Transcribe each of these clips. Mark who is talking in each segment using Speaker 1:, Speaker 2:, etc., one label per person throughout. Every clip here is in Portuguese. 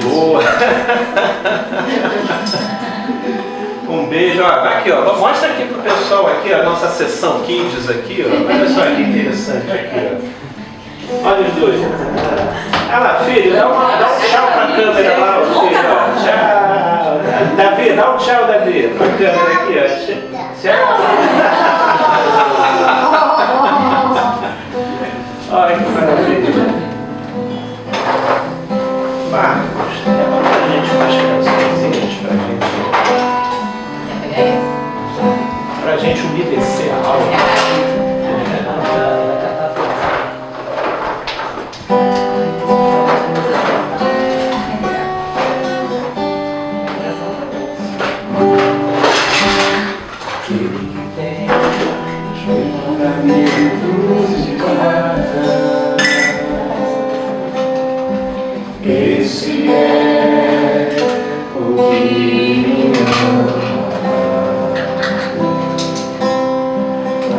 Speaker 1: Boa. Um beijo. Ó, aqui, ó. Mostra aqui pro pessoal aqui, a nossa sessão Kids aqui, ó. Olha só que interessante aqui, ó. Olha os dois. Olha lá, filho, dá um tchau pra câmera lá, ó, filho, ó. Tchau. Davi, dá um tchau, Davi, pra câmera aqui, ó. Tchau. Olha que maravilha. Marcos, leva pra gente umas cançõezinhas pra gente umedecer a aula. Esse é o que me ama,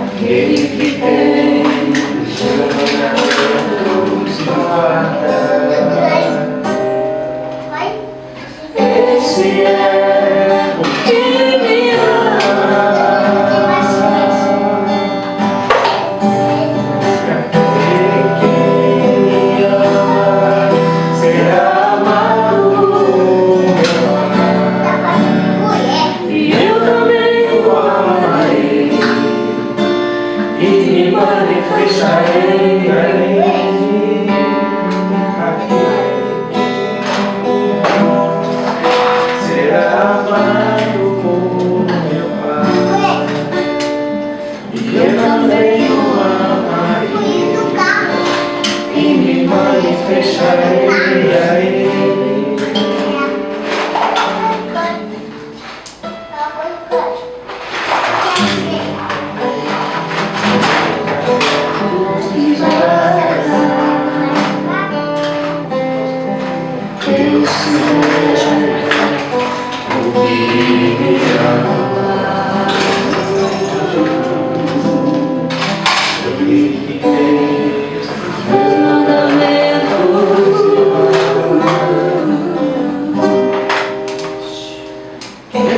Speaker 1: aquele que tem seus olhos guarda. Esse é o que me ama, aquele que me ama será amado. E eu também o amarei e me manifestarei a ele. Será amado por meu Pai, e eu também o amarei e me manifestarei a ele.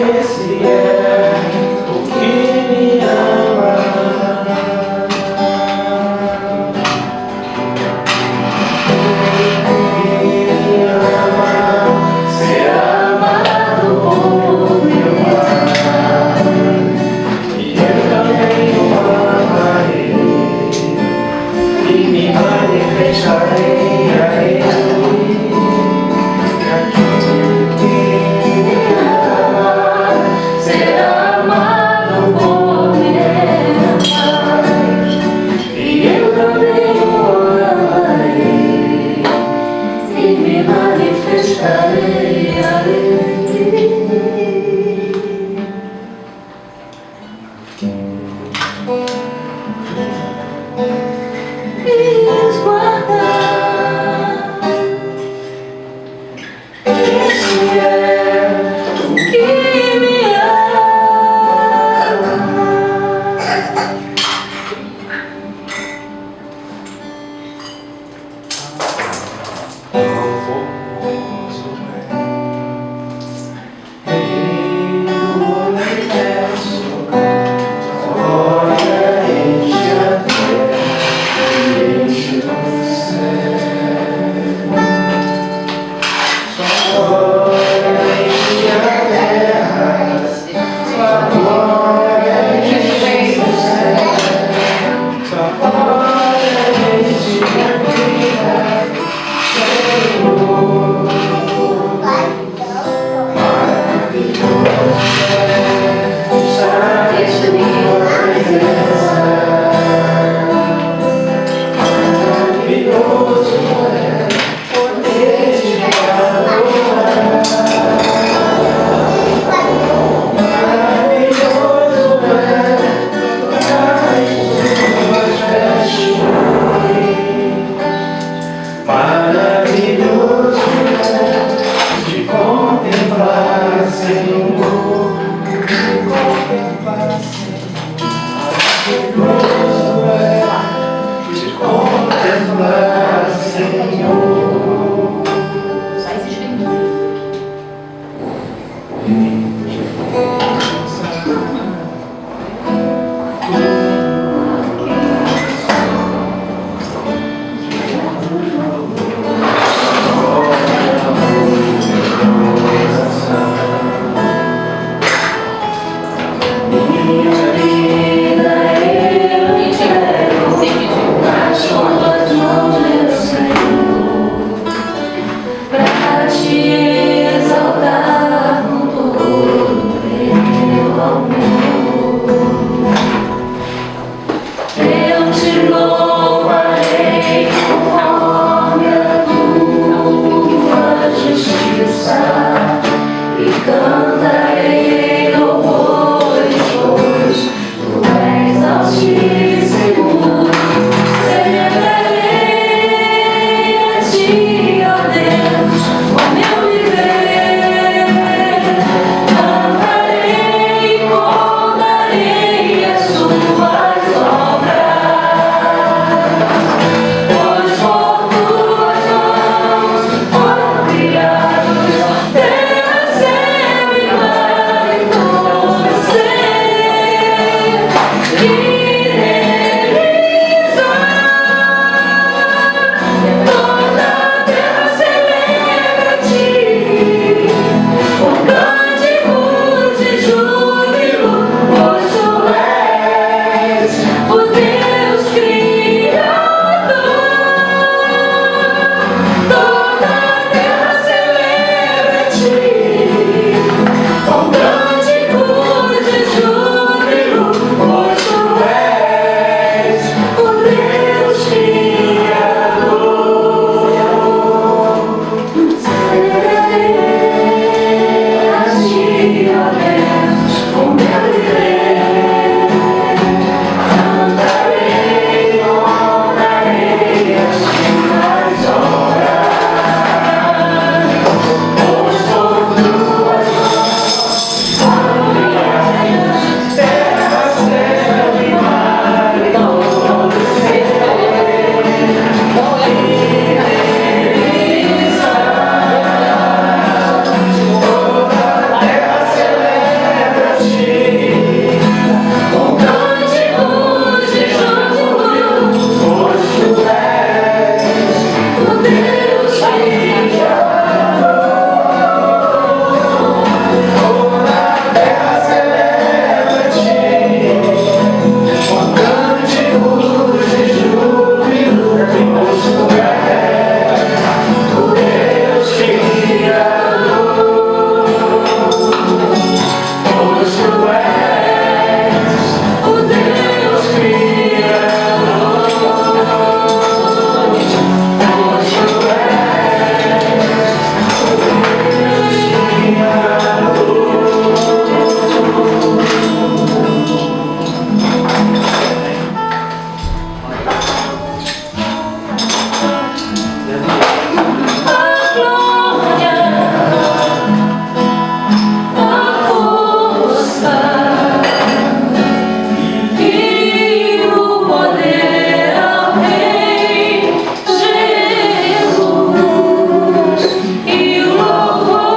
Speaker 1: Esse é o que me ama, será amado por meu Pai, e eu também o amarei e me manifestarei a ele. Manifestarei a ele. Quis guardar. Esse é o que me ama.
Speaker 2: Cantarei louvores, pois tu és altíssimo. Celebrarei a ti, ó Deus, o meu viver. Cantarei e contarei as tuas obras, pois por tuas mãos foram criados terra, céu e mar, e todo ser que neles há. Toda a terra celebra a ti, com cânticos de júbilo, pois tu és o Deus Criador. Toda a terra celebra a ti, com cânticos de júbilo, pois tu és o Deus Criador. Celebrarei a ti, ó Deus, o meu viver. Cantarei e contarei as tuas obras, pois por tuas mãos foram criadas terra, céu e mar, e todo ser que neles há. Toda a terra celebra a ti, com cânticos de júbilo, pois tu és o Deus Criador. Toda a terra celebra a ti, com cânticos de júbilo, pois tu és o Deus Criador. Pois tu és o Deus Criador. Pois tu és o Deus Criador. A glória, a força e o poder ao Rei Jesus, e o louvor ao Rei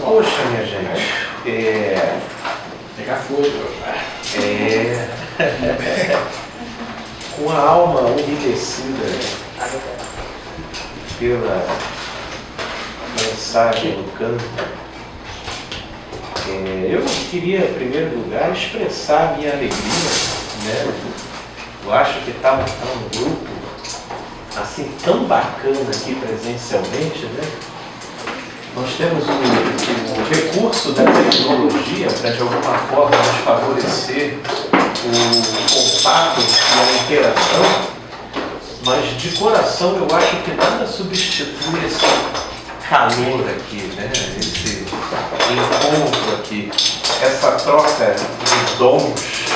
Speaker 1: Poxa, minha gente,
Speaker 3: Pegar fogo.
Speaker 1: com a alma umedecida pela mensagem do canto, eu queria, em primeiro lugar, expressar a minha alegria, né? Eu acho que estava um grupo assim tão bacana aqui presencialmente, né? Nós temos o recurso da tecnologia para, de alguma forma, nos favorecer o contato e a interação, mas de coração eu acho que nada substitui esse calor aqui, né? Esse encontro aqui, essa troca de dons,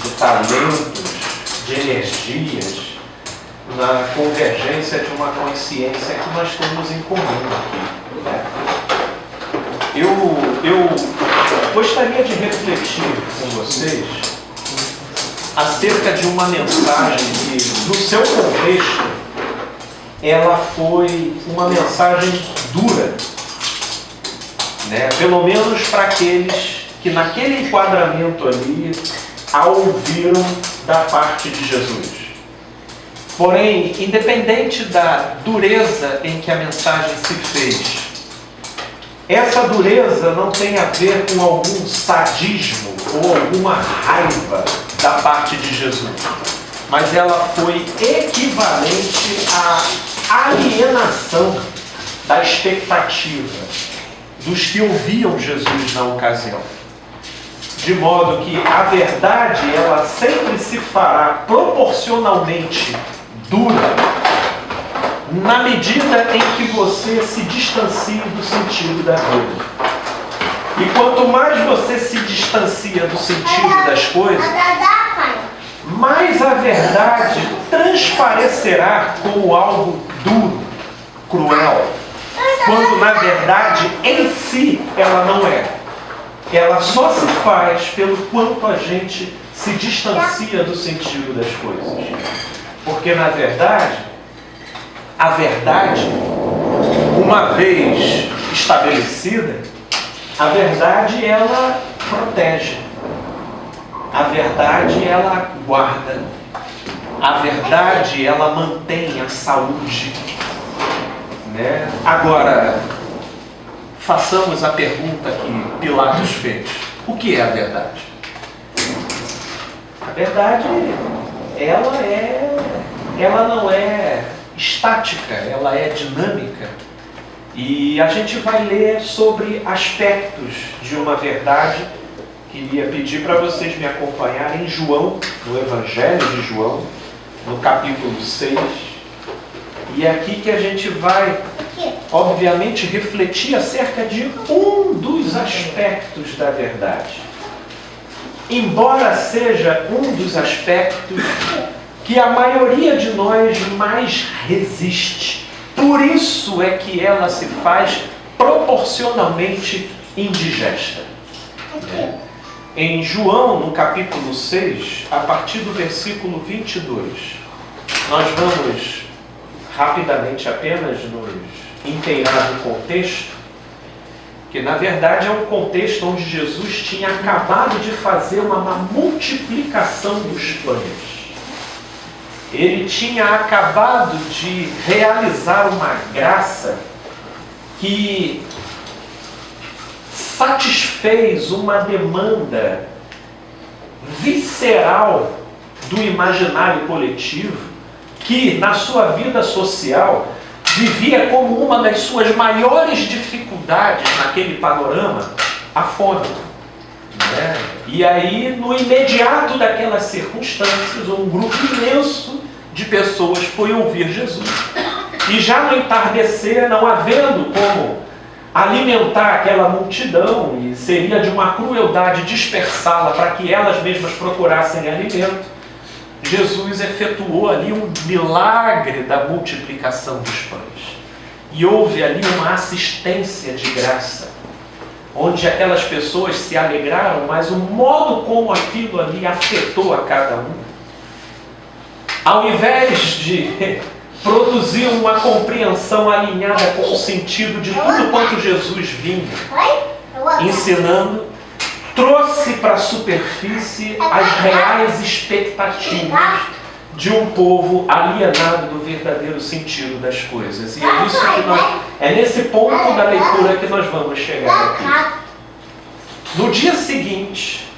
Speaker 1: de talentos, de energias, na convergência de uma consciência que nós temos em comum aqui, né? Eu gostaria de refletir com vocês acerca de uma mensagem que, no seu contexto, ela foi uma mensagem dura, né? Pelo menos para aqueles que naquele enquadramento ali a ouviram da parte de Jesus. Porém, independente da dureza em que a mensagem se fez, essa dureza não tem a ver com algum sadismo ou alguma raiva da parte de Jesus, mas ela foi equivalente à alienação da expectativa dos que ouviam Jesus na ocasião. De modo que a verdade, ela sempre se fará proporcionalmente dura na medida em que você se distancia do sentido da vida. E quanto mais você se distancia do sentido das coisas, mais a verdade transparecerá como algo duro, cruel, quando na verdade em si ela não é. Ela só se faz pelo quanto a gente se distancia do sentido das coisas. Porque na verdade, a verdade, uma vez estabelecida, a verdade ela protege. A verdade ela guarda. A verdade ela mantém a saúde, né? Agora, façamos a pergunta que Pilatos fez. O que é a verdade? A verdade, ela não é estática, ela é dinâmica. E a gente vai ler sobre aspectos de uma verdade. Queria pedir para vocês me acompanharem em João, no Evangelho de João, no capítulo 6. E é aqui que a gente vai, obviamente, refletir acerca de um dos aspectos da verdade. Embora seja um dos aspectos que a maioria de nós mais resiste. Por isso é que ela se faz proporcionalmente indigesta. Em João, no capítulo 6, a partir do versículo 22, nós vamos rapidamente apenas nos inteirar do contexto, que na verdade é um contexto onde Jesus tinha acabado de fazer uma multiplicação dos pães. Ele tinha acabado de realizar uma graça que satisfez uma demanda visceral do imaginário coletivo, que na sua vida social vivia como uma das suas maiores dificuldades naquele panorama a fome. Né? E aí, no imediato daquelas circunstâncias, um grupo imenso de pessoas foi ouvir Jesus. E já no entardecer, não havendo como alimentar aquela multidão, e seria de uma crueldade dispersá-la para que elas mesmas procurassem alimento, Jesus efetuou ali um milagre da multiplicação dos pães. E houve ali uma assistência de graça, onde aquelas pessoas se alegraram, mas o modo como aquilo ali afetou a cada um, ao invés de produzir uma compreensão alinhada com o sentido de tudo quanto Jesus vinha ensinando, trouxe para a superfície as reais expectativas de um povo alienado do verdadeiro sentido das coisas. E é isso que é nesse ponto da leitura que nós vamos chegar aqui. No dia seguinte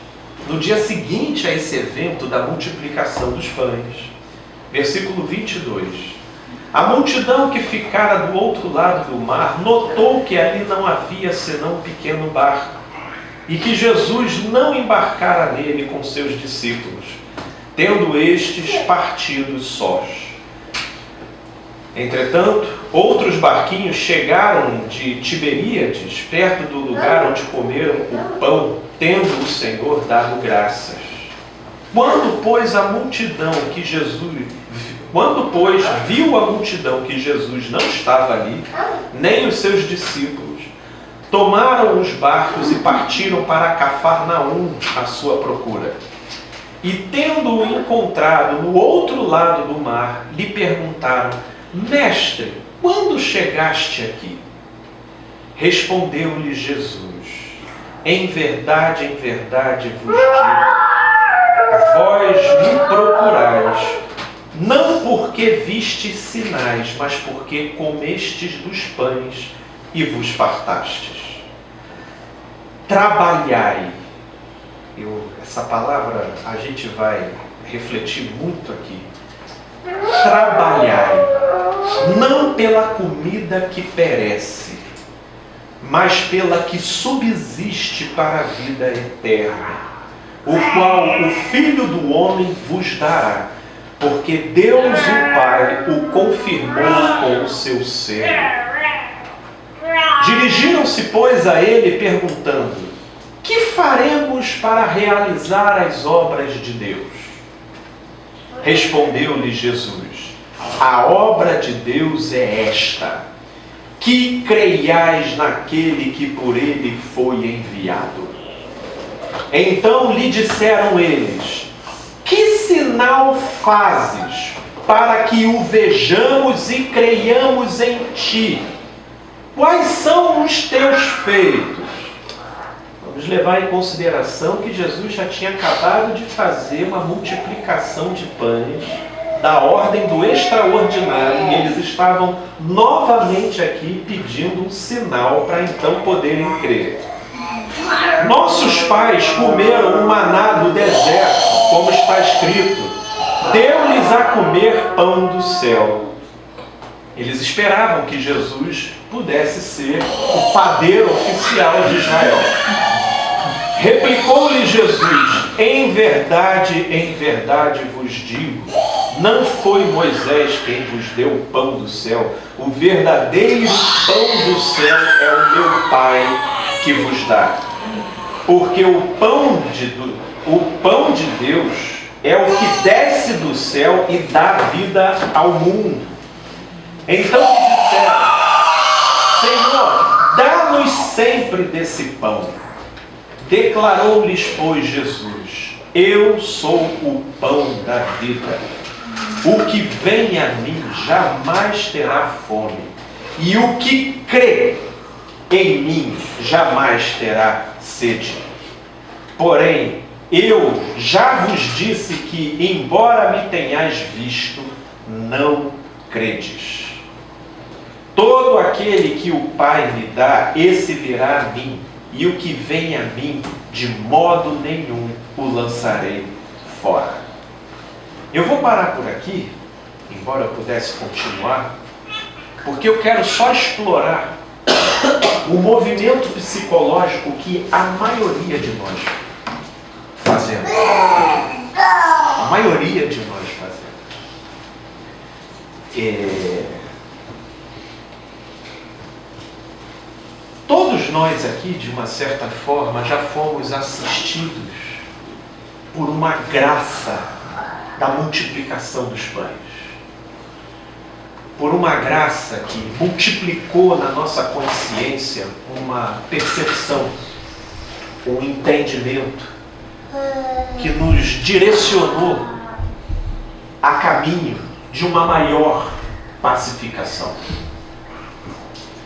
Speaker 1: a esse evento da multiplicação dos pães, versículo 22, a multidão que ficara do outro lado do mar notou que ali não havia senão um pequeno barco, e que Jesus não embarcara nele com seus discípulos, tendo estes partido sós. Entretanto, outros barquinhos chegaram de Tiberíades, perto do lugar onde comeram o pão, tendo o Senhor dado graças. Quando, pois, viu a multidão que Jesus não estava ali, nem os seus discípulos, tomaram os barcos e partiram para Cafarnaum à sua procura. E tendo-o encontrado no outro lado do mar, lhe perguntaram: Mestre, quando chegaste aqui? Respondeu-lhe Jesus: em verdade vos digo, vós me procurais, não porque vistes sinais, mas porque comestes dos pães e vos fartastes. Trabalhai. Essa palavra a gente vai refletir muito aqui. Trabalhai, não pela comida que perece, mas pela que subsiste para a vida eterna, o qual o Filho do Homem vos dará, porque Deus o Pai o confirmou com o seu selo. Dirigiram-se, pois, a ele, perguntando: que faremos para realizar as obras de Deus? Respondeu-lhe Jesus: a obra de Deus é esta, que creiais naquele que por ele foi enviado. Então lhe disseram eles: que sinal fazes para que o vejamos e creiamos em ti? Quais são os teus feitos? Vamos levar em consideração que Jesus já tinha acabado de fazer uma multiplicação de pães da ordem do extraordinário, e eles estavam novamente aqui pedindo um sinal para então poderem crer. Nossos pais comeram o maná do deserto, como está escrito: deu-lhes a comer pão do céu. Eles esperavam que Jesus pudesse ser o padeiro oficial de Israel. Replicou-lhe Jesus: em verdade vos digo, não foi Moisés quem vos deu o pão do céu. O verdadeiro pão do céu é o meu Pai que vos dá. Porque o pão de Deus é o que desce do céu e dá vida ao mundo. Então lhe disseram: Senhor, dá-nos sempre desse pão. Declarou-lhes, pois, Jesus: eu sou o pão da vida. O que vem a mim jamais terá fome, e o que crê em mim jamais terá sede. Porém, eu já vos disse que, embora me tenhais visto, não credes. Todo aquele que o Pai me dá, esse virá a mim, e o que vem a mim, de modo nenhum o lançarei fora. Eu vou parar por aqui, embora eu pudesse continuar, porque eu quero só explorar o movimento psicológico que a maioria de nós fazemos. A maioria de nós fazemos. Todos nós aqui, de uma certa forma, já fomos assistidos por uma graça da multiplicação dos pães. Por uma graça que multiplicou na nossa consciência uma percepção, um entendimento, que nos direcionou a caminho de uma maior pacificação.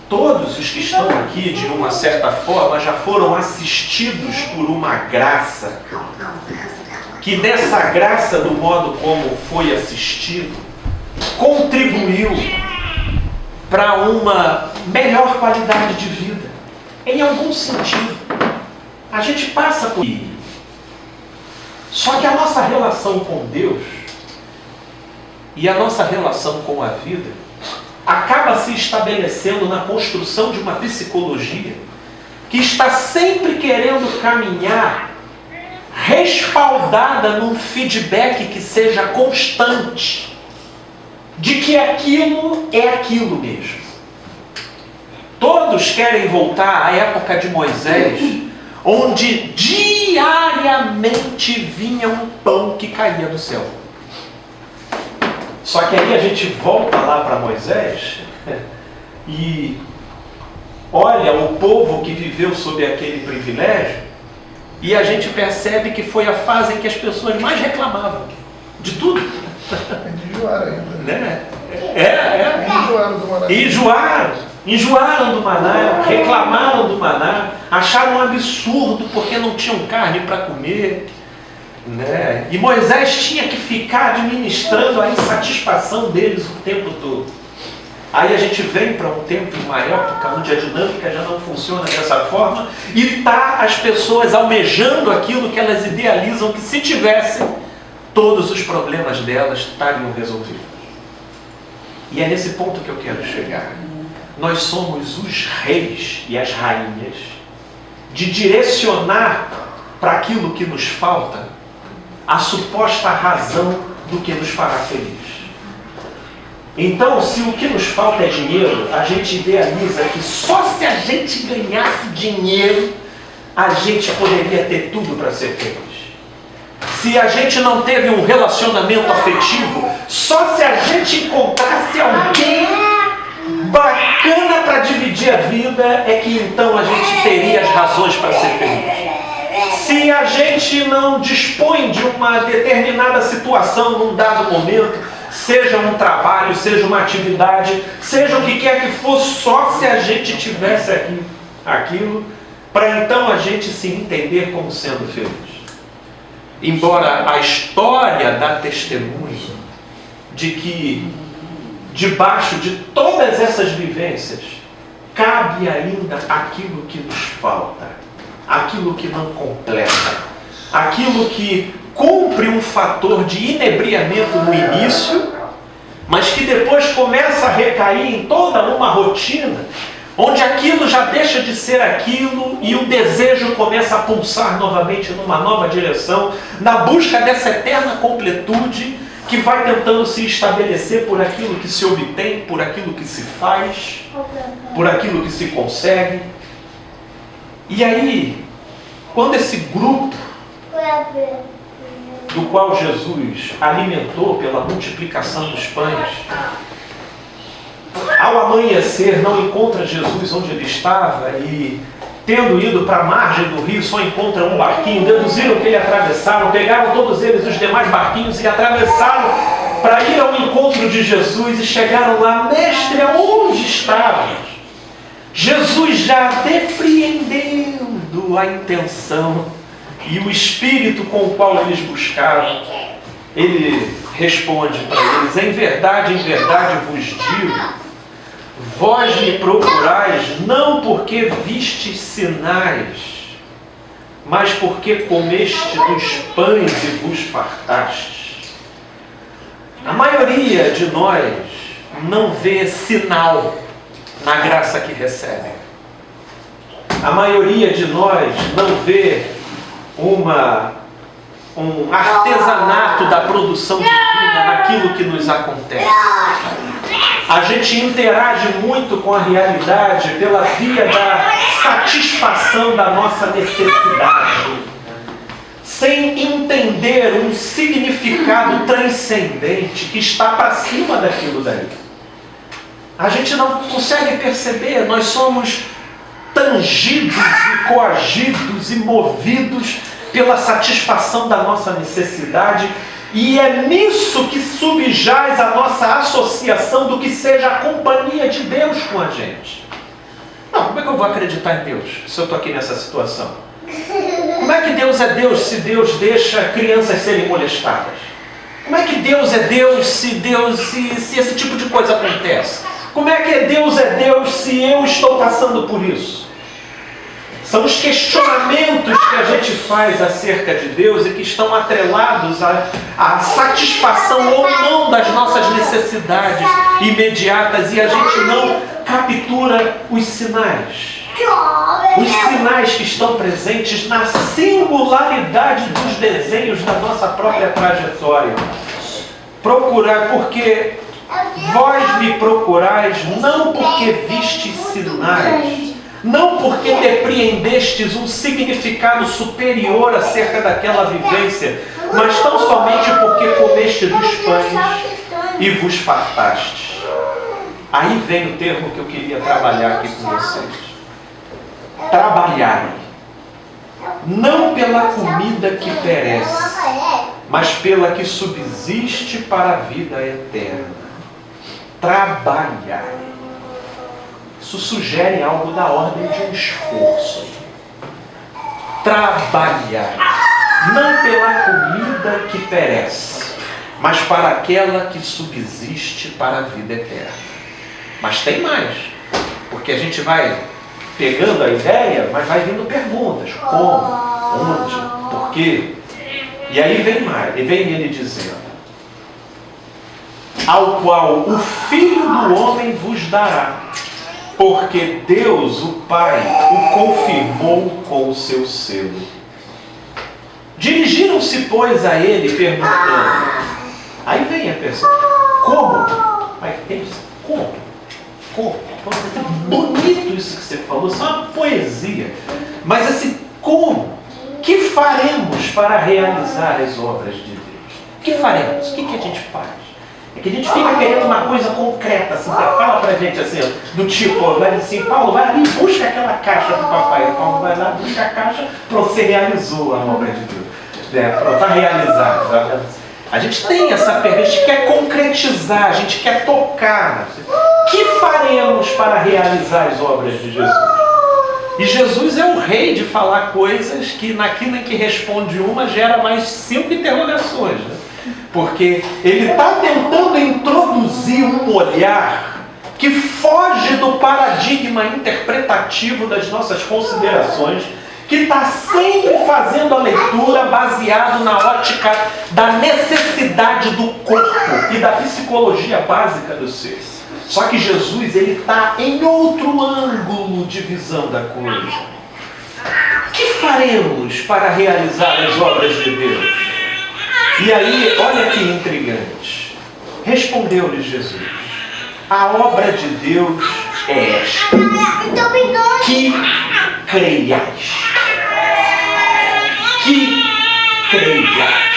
Speaker 1: Todos os que estão aqui, de uma certa forma, já foram assistidos por uma graça, que nessa graça, do modo como foi assistido, contribuiu para uma melhor qualidade de vida. Em algum sentido, a gente passa por isso. Só que a nossa relação com Deus e a nossa relação com a vida acaba se estabelecendo na construção de uma psicologia que está sempre querendo caminhar respaldada num feedback que seja constante de que aquilo é aquilo mesmo. Todos querem voltar à época de Moisés, onde diariamente vinha um pão que caía do céu. Só que aí a gente volta lá para Moisés e olha o povo que viveu sob aquele privilégio E a gente percebe que foi a fase em que as pessoas mais reclamavam de tudo.
Speaker 3: Enjoaram ainda.
Speaker 1: Né?
Speaker 3: Enjoaram do maná.
Speaker 1: Enjoaram do maná, reclamaram do maná, acharam um absurdo porque não tinham carne para comer. Né? E Moisés tinha que ficar administrando a insatisfação deles o tempo todo. Aí a gente vem para um tempo, uma época onde a dinâmica já não funciona dessa forma e está as pessoas almejando aquilo que elas idealizam que, se tivessem, todos os problemas delas estariam resolvidos. E é nesse ponto que eu quero chegar. Nós somos os reis e as rainhas de direcionar para aquilo que nos falta a suposta razão do que nos fará feliz. Então, se o que nos falta é dinheiro, a gente idealiza que só se a gente ganhasse dinheiro, a gente poderia ter tudo para ser feliz. Se a gente não teve um relacionamento afetivo, só se a gente encontrasse alguém bacana para dividir a vida, é que então a gente teria as razões para ser feliz. Se a gente não dispõe de uma determinada situação num dado momento, seja um trabalho, seja uma atividade, seja o que quer que for, só se a gente tivesse aquilo, para então a gente se entender como sendo feliz. Embora a história dá testemunho de que, debaixo de todas essas vivências, cabe ainda aquilo que nos falta, aquilo que não completa, aquilo que cumpre um fator de inebriamento no início, mas que depois começa a recair em toda uma rotina, onde aquilo já deixa de ser aquilo e o desejo começa a pulsar novamente numa nova direção, na busca dessa eterna completude que vai tentando se estabelecer por aquilo que se obtém, por aquilo que se faz, por aquilo que se consegue. E aí, quando esse grupo do qual Jesus alimentou pela multiplicação dos pães, ao amanhecer não encontra Jesus onde ele estava e, tendo ido para a margem do rio, só encontra um barquinho, deduziram que ele atravessaram, pegaram todos eles os demais barquinhos e atravessaram para ir ao encontro de Jesus e chegaram lá: mestre, onde estavas? Jesus já depreendendo a intenção e o espírito com o qual eles buscavam, ele responde para eles: em verdade vos digo, vós me procurais não porque vistes sinais, mas porque comeste dos pães e vos fartastes. A maioria de nós não vê sinal na graça que recebe. A maioria de nós não vê um artesanato da produção divina naquilo que nos acontece. A gente interage muito com a realidade pela via da satisfação da nossa necessidade, sem entender um significado transcendente que está para cima daquilo daí. A gente não consegue perceber, nós somos tangidos e coagidos e movidos pela satisfação da nossa necessidade, e é nisso que subjaz a nossa associação do que seja a companhia de Deus com a gente. Não, como é que eu vou acreditar em Deus se eu estou aqui nessa situação? Como é que Deus é Deus se Deus deixa crianças serem molestadas? Como é que Deus é Deus se esse tipo de coisa acontece? Como é que Deus é Deus se eu estou passando por isso? São os questionamentos que a gente faz acerca de Deus e que estão atrelados à satisfação ou não das nossas necessidades imediatas, e a gente não captura os sinais. Os sinais que estão presentes na singularidade dos desenhos da nossa própria trajetória. Procurar, porque vós me procurais não porque vistes sinais, não porque depreendestes um significado superior acerca daquela vivência, mas tão somente porque comeste dos pães e vos fartastes. Aí vem o termo que eu queria trabalhar aqui com vocês. Trabalhai. não pela comida que perece, mas pela que subsiste para a vida eterna. Trabalhai. Isso sugere algo da ordem de um esforço. Trabalhai, não pela comida que perece, mas para aquela que subsiste para a vida eterna. Mas tem mais, porque a gente vai pegando a ideia, mas vai vindo perguntas. Como? Onde? Por quê? E aí vem mais, e vem ele dizendo: ao qual o Filho do Homem vos dará, porque Deus, o Pai, o confirmou com o seu selo. Dirigiram-se, pois, a ele, perguntando. Aí vem a pessoa: como? Como? Como? Bonito isso que você falou, isso é uma poesia. Mas assim, como? Que faremos para realizar as obras de Deus? O que faremos? O que a gente faz? É que a gente fica querendo uma coisa concreta, assim, fala pra gente assim, do tipo, vai assim, Paulo, vai ali e busca aquela caixa do papai. O Paulo vai lá, busca a caixa, pronto, você realizou a obra de Deus. Pronto, está realizado. A gente tem essa pergunta, a gente quer concretizar, a gente quer tocar. O que faremos para realizar as obras de Jesus? E Jesus é o rei de falar coisas que naquilo em que responde uma gera mais 5 interrogações, né? Porque ele está tentando introduzir um olhar que foge do paradigma interpretativo das nossas considerações, que está sempre fazendo a leitura baseado na ótica da necessidade do corpo e da psicologia básica do ser. Só que Jesus ele está em outro ângulo de visão da coisa. O que faremos para realizar as obras de Deus? E aí, olha que intrigante. Respondeu-lhe Jesus: a obra de Deus é esta, que creiais. Que creiais.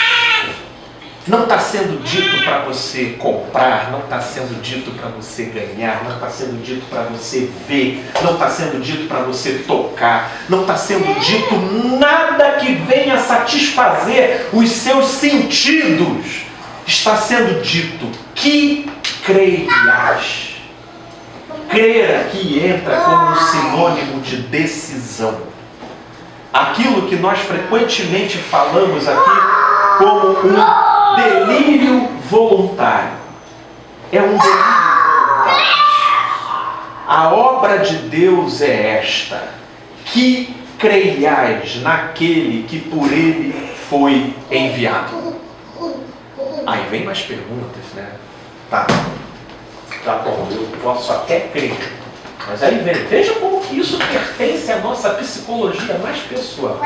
Speaker 1: Não está sendo dito para você comprar, não está sendo dito para você ganhar, não está sendo dito para você ver, não está sendo dito para você tocar, não está sendo dito nada que venha satisfazer os seus sentidos. Está sendo dito que creias. Crer aqui entra como um sinônimo de decisão. Aquilo que nós frequentemente falamos aqui como um delírio voluntário. É um delírio voluntário. A obra de Deus é esta, que creiais naquele que por ele foi enviado. Aí vem mais perguntas, né? Tá bom, eu posso até crer. Mas aí veja como que isso pertence à nossa psicologia mais pessoal.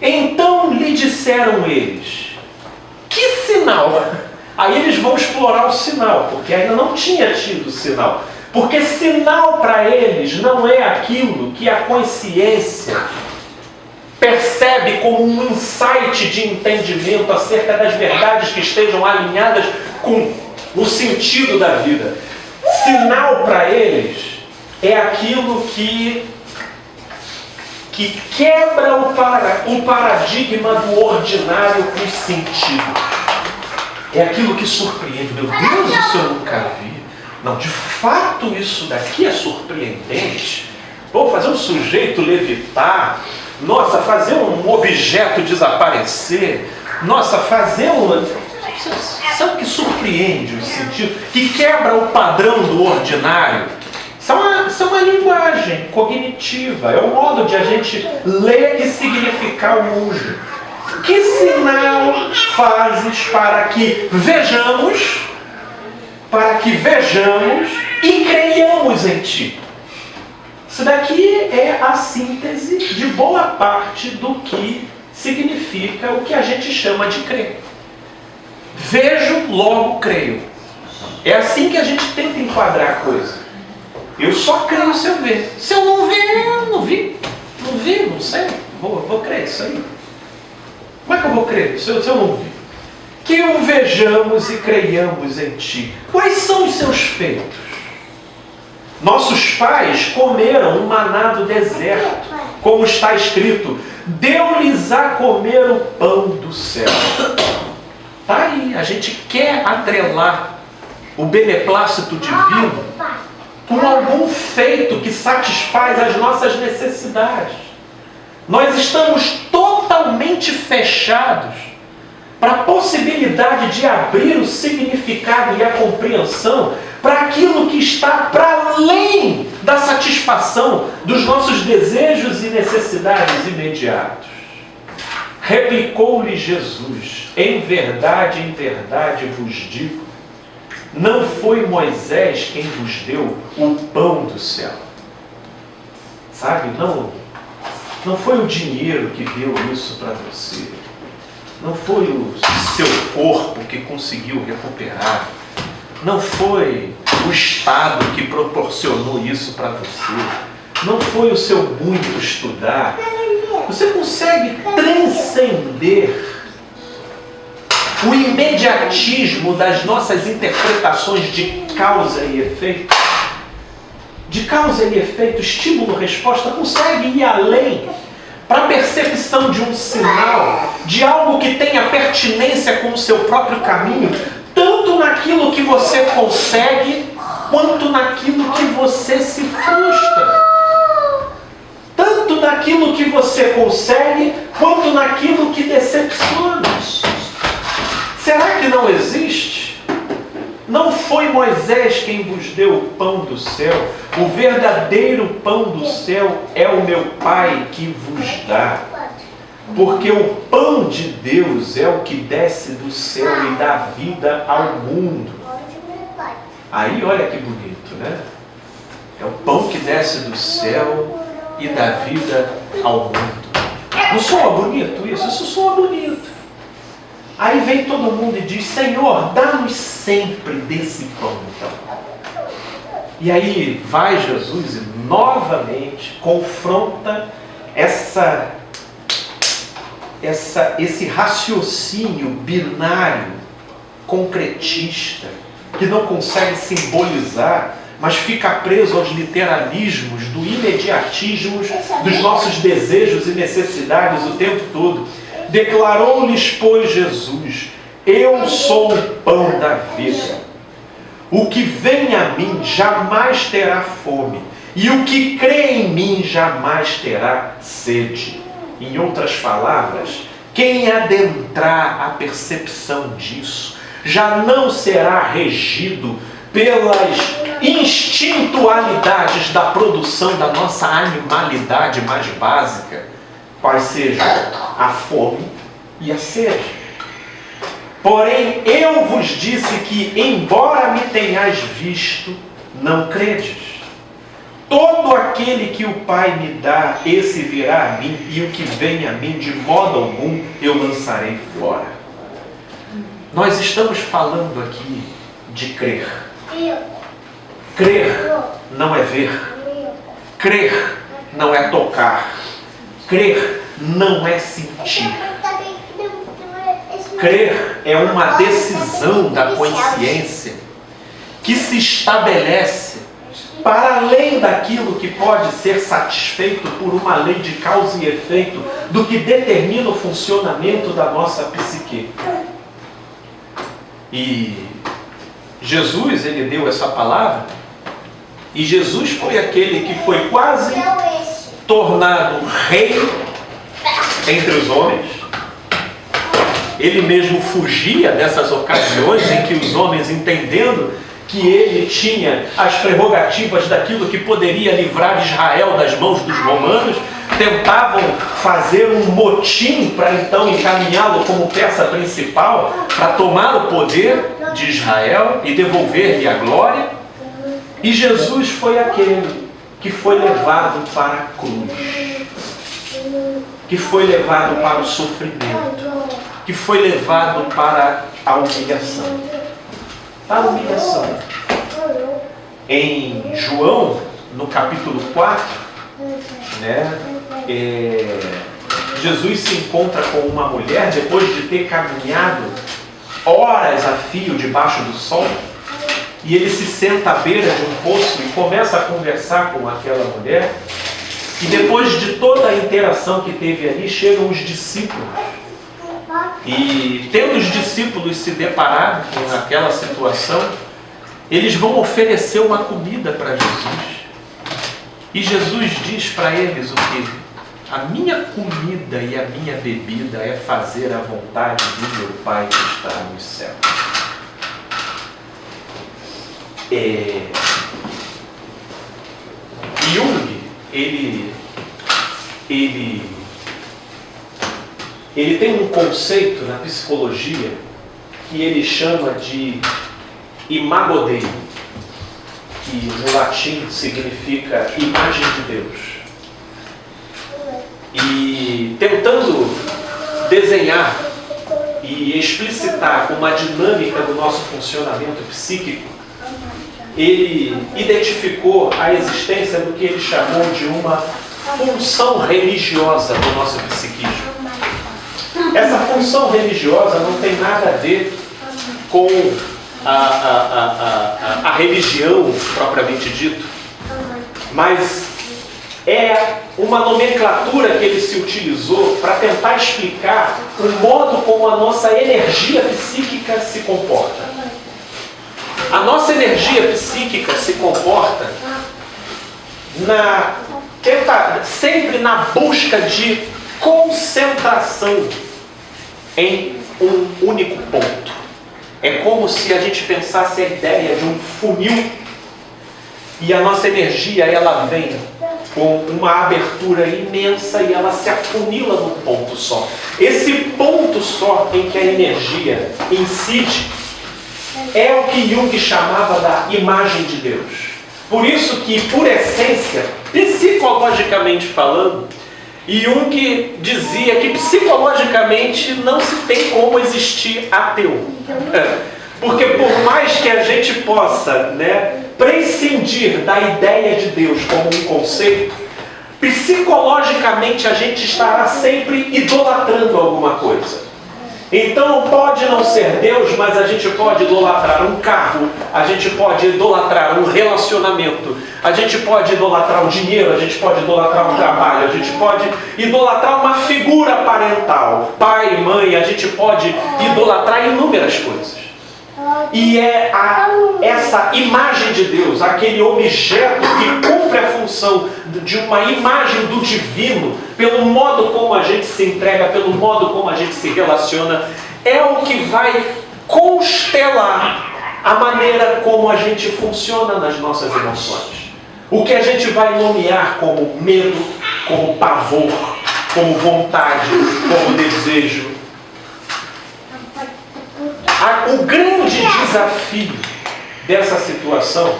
Speaker 1: Então lhe disseram eles: que sinal? Aí eles vão explorar o sinal, porque ainda não tinha tido sinal. Porque sinal para eles não é aquilo que a consciência percebe como um insight de entendimento acerca das verdades que estejam alinhadas com o sentido da vida. Sinal para eles é aquilo que quebra o paradigma do ordinário com sentido. É aquilo que surpreende. Meu Deus, isso eu nunca vi. Não, de fato isso daqui é surpreendente. Vou fazer um sujeito levitar. Nossa, fazer um objeto desaparecer. Nossa, fazer um... Sabe o que surpreende o sentido? Que quebra o padrão do ordinário? Isso é uma linguagem cognitiva. É o modo de a gente ler e significar o mundo. Que sinal fazes para que vejamos e creiamos em ti? Isso daqui é a síntese de boa parte do que significa o que a gente chama de crer. Vejo, logo creio. É assim que a gente tenta enquadrar a coisa. Eu só creio se eu ver. Se eu não ver, eu não vi. Não vi, não sei. Vou crer isso aí. Como é que eu vou crer se eu não vi? Que o vejamos e creiamos em ti. Quais são os seus feitos? Nossos pais comeram um maná do deserto como está escrito, deu-lhes a comer o pão do céu. Tá aí, a gente quer atrelar o beneplácito divino com algum feito que satisfaz as nossas necessidades. Nós estamos totalmente fechados para a possibilidade de abrir o significado e a compreensão para aquilo que está para além da satisfação dos nossos desejos e necessidades imediatos. Replicou-lhe Jesus: em verdade vos digo, não foi Moisés quem vos deu o pão do céu. Sabe, não foi o dinheiro que deu isso para você. Não foi o seu corpo que conseguiu recuperar. Não foi o Estado que proporcionou isso para você. Não foi o seu muito estudar. Você consegue transcender o imediatismo das nossas interpretações de causa e efeito? De causa e efeito, estímulo-resposta, consegue ir além para a percepção de um sinal, de algo que tenha pertinência com o seu próprio caminho, tanto naquilo que você consegue, quanto naquilo que você se frustra. Tanto naquilo que você consegue, quanto naquilo que decepciona. Será que não existe? Não foi Moisés quem vos deu o pão do céu. O verdadeiro pão do céu é o meu Pai que vos dá. Porque o pão de Deus é o que desce do céu e dá vida ao mundo. Aí olha que bonito, né? É o pão que desce do céu e dá vida ao mundo. Não soa bonito isso? Isso soa bonito. Aí vem todo mundo e diz: Senhor, dá-nos sempre desse pão, então. E aí vai Jesus e novamente confronta esse raciocínio binário, concretista, que não consegue simbolizar, mas fica preso aos literalismos, do imediatismo dos nossos desejos e necessidades o tempo todo. Declarou-lhes, pois, Jesus: eu sou o pão da vida. O que vem a mim jamais terá fome, e o que crê em mim jamais terá sede. Em outras palavras, quem adentrar a percepção disso já não será regido pelas instintualidades da produção da nossa animalidade mais básica, quais sejam a fome e a sede. Porém, eu vos disse que, embora me tenhais visto, não credes. Todo aquele que o Pai me dá, esse virá a mim, e o que vem a mim, de modo algum, eu lançarei fora. Nós estamos falando aqui de crer. Crer não é ver. Crer não é tocar. Crer não é sentir. Crer é uma decisão da consciência que se estabelece para além daquilo que pode ser satisfeito por uma lei de causa e efeito do que determina o funcionamento da nossa psique. E Jesus, ele deu essa palavra, e Jesus foi aquele que foi quase tornado rei entre os homens. Ele mesmo fugia dessas ocasiões em que os homens, entendendo que ele tinha as prerrogativas daquilo que poderia livrar Israel das mãos dos romanos, tentavam fazer um motim para então encaminhá-lo como peça principal para tomar o poder de Israel e devolver-lhe a glória. E Jesus foi aquele que foi levado para a cruz, que foi levado para o sofrimento, que foi levado para a humilhação. Para a humilhação. Em João, no capítulo 4, Jesus se encontra com uma mulher depois de ter caminhado horas a fio debaixo do sol, e ele se senta à beira de um poço e começa a conversar com aquela mulher. E depois de toda a interação que teve ali, chegam os discípulos. E tendo os discípulos se deparado com aquela situação, eles vão oferecer uma comida para Jesus. E Jesus diz para eles o quê? A minha comida e a minha bebida é fazer a vontade do meu Pai que está nos céus. Jung, ele tem um conceito na psicologia que ele chama de imago Dei, que no latim significa imagem de Deus. E tentando desenhar e explicitar uma dinâmica do nosso funcionamento psíquico, ele identificou a existência do que ele chamou de uma função religiosa do nosso psiquismo. Essa função religiosa não tem nada a ver com a religião propriamente dito, mas é uma nomenclatura que ele se utilizou para tentar explicar o modo como a nossa energia psíquica se comporta. A nossa energia psíquica se comporta sempre na busca de concentração em um único ponto. É como se a gente pensasse a ideia de um funil e a nossa energia ela vem com uma abertura imensa e ela se afunila num ponto só. Esse ponto só em que a energia incide é o que Jung chamava da imagem de Deus. Por isso que, por essência, psicologicamente falando, Jung dizia que psicologicamente não se tem como existir ateu. Porque por mais que a gente possa, prescindir da ideia de Deus como um conceito, psicologicamente a gente estará sempre idolatrando alguma coisa. Então pode não ser Deus, mas a gente pode idolatrar um carro, a gente pode idolatrar um relacionamento, a gente pode idolatrar o dinheiro, a gente pode idolatrar um trabalho, a gente pode idolatrar uma figura parental, pai, mãe, a gente pode idolatrar inúmeras coisas. E é essa imagem de Deus, aquele objeto que cumpre a função de uma imagem do divino, pelo modo como a gente se entrega, pelo modo como a gente se relaciona, é o que vai constelar a maneira como a gente funciona nas nossas emoções. O que a gente vai nomear como medo, como pavor, como vontade, como desejo. O grande desafio dessa situação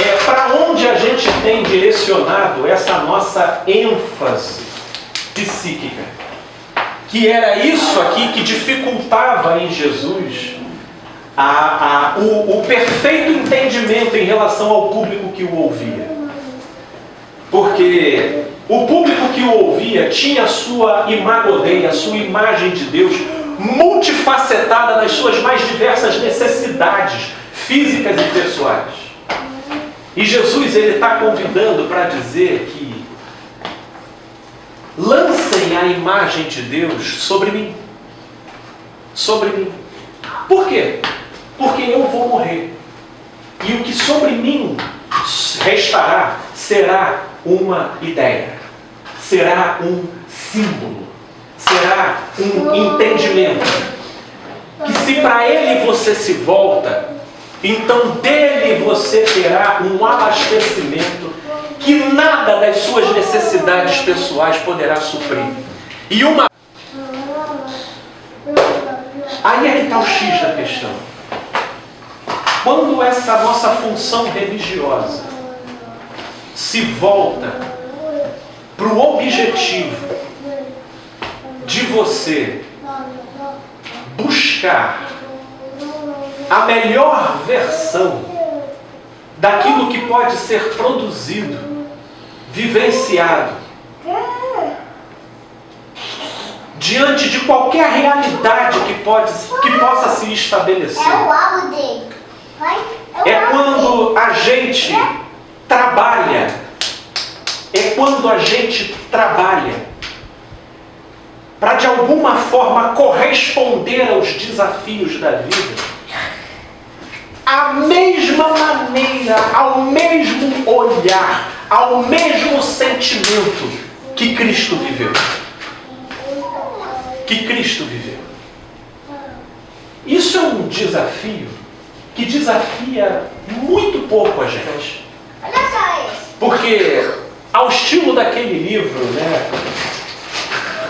Speaker 1: é para onde a gente tem direcionado essa nossa ênfase psíquica. Que era isso aqui que dificultava em Jesus o perfeito entendimento em relação ao público que o ouvia. Porque o público que o ouvia tinha a sua imago Dei, a sua imagem de Deus, multifacetada nas suas mais diversas necessidades físicas e pessoais. E Jesus ele está convidando para dizer que lancem a imagem de Deus sobre mim. Sobre mim. Por quê? Porque eu vou morrer. E o que sobre mim restará será uma ideia. Será um símbolo. Será um entendimento. Que se para ele você se volta, então dele você terá um abastecimento que nada das suas necessidades pessoais poderá suprir. E uma... Aí é que está o X da questão. Quando essa nossa função religiosa se volta para o objetivo de você buscar a melhor versão daquilo que pode ser produzido, vivenciado, diante de qualquer realidade que possa se estabelecer. É quando a gente trabalha é quando a gente trabalha para de alguma forma corresponder aos desafios da vida, a mesma maneira, ao mesmo olhar, ao mesmo sentimento que Cristo viveu. Que Cristo viveu. Isso é um desafio que desafia muito pouco a gente. Porque, ao estilo daquele livro, né,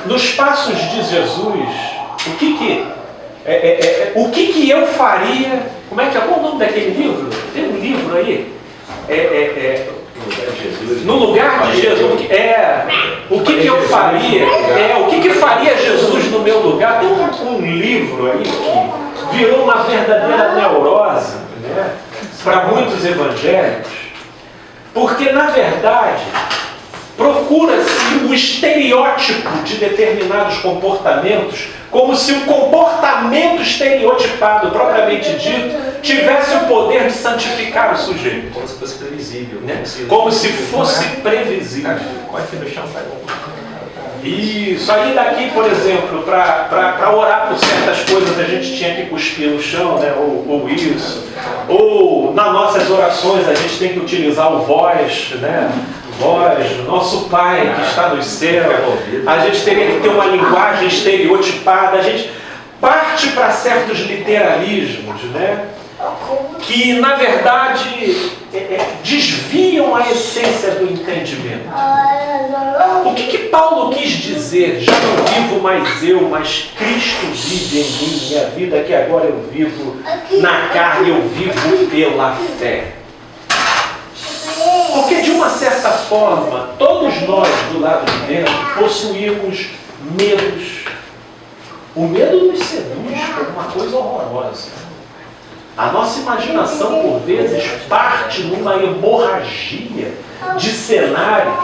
Speaker 1: nos passos de Jesus, o que eu faria? Como é que é? Qual o nome daquele livro? Tem um livro aí? No lugar de Jesus. O que eu faria? O que faria Jesus no meu lugar? Tem um livro aí que virou uma verdadeira neurose, né, para muitos evangélicos, porque na verdade procura-se o estereótipo de determinados comportamentos, como se o comportamento estereotipado, propriamente dito, tivesse o poder de santificar o sujeito.
Speaker 4: Como se fosse previsível.
Speaker 1: Né? Como se fosse previsível.
Speaker 4: Corre no chão, vai.
Speaker 1: Isso aí daqui, por exemplo, para orar por certas coisas a gente tinha que cuspir no chão, né? ou isso. Ou nas nossas orações a gente tem que utilizar o vós, né? Vós, nosso Pai que está nos céus. A gente teria que ter uma linguagem estereotipada. A gente parte para certos literalismos, né? Que na verdade desviam a essência do entendimento. O que Paulo quis dizer? Já não vivo mais eu, mas Cristo vive em mim. Minha vida que agora eu vivo na carne, eu vivo pela fé. Porque de uma certa forma, todos nós do lado de dentro possuímos medos. O medo nos seduz como uma coisa horrorosa. A nossa imaginação, por vezes, parte numa hemorragia de cenários,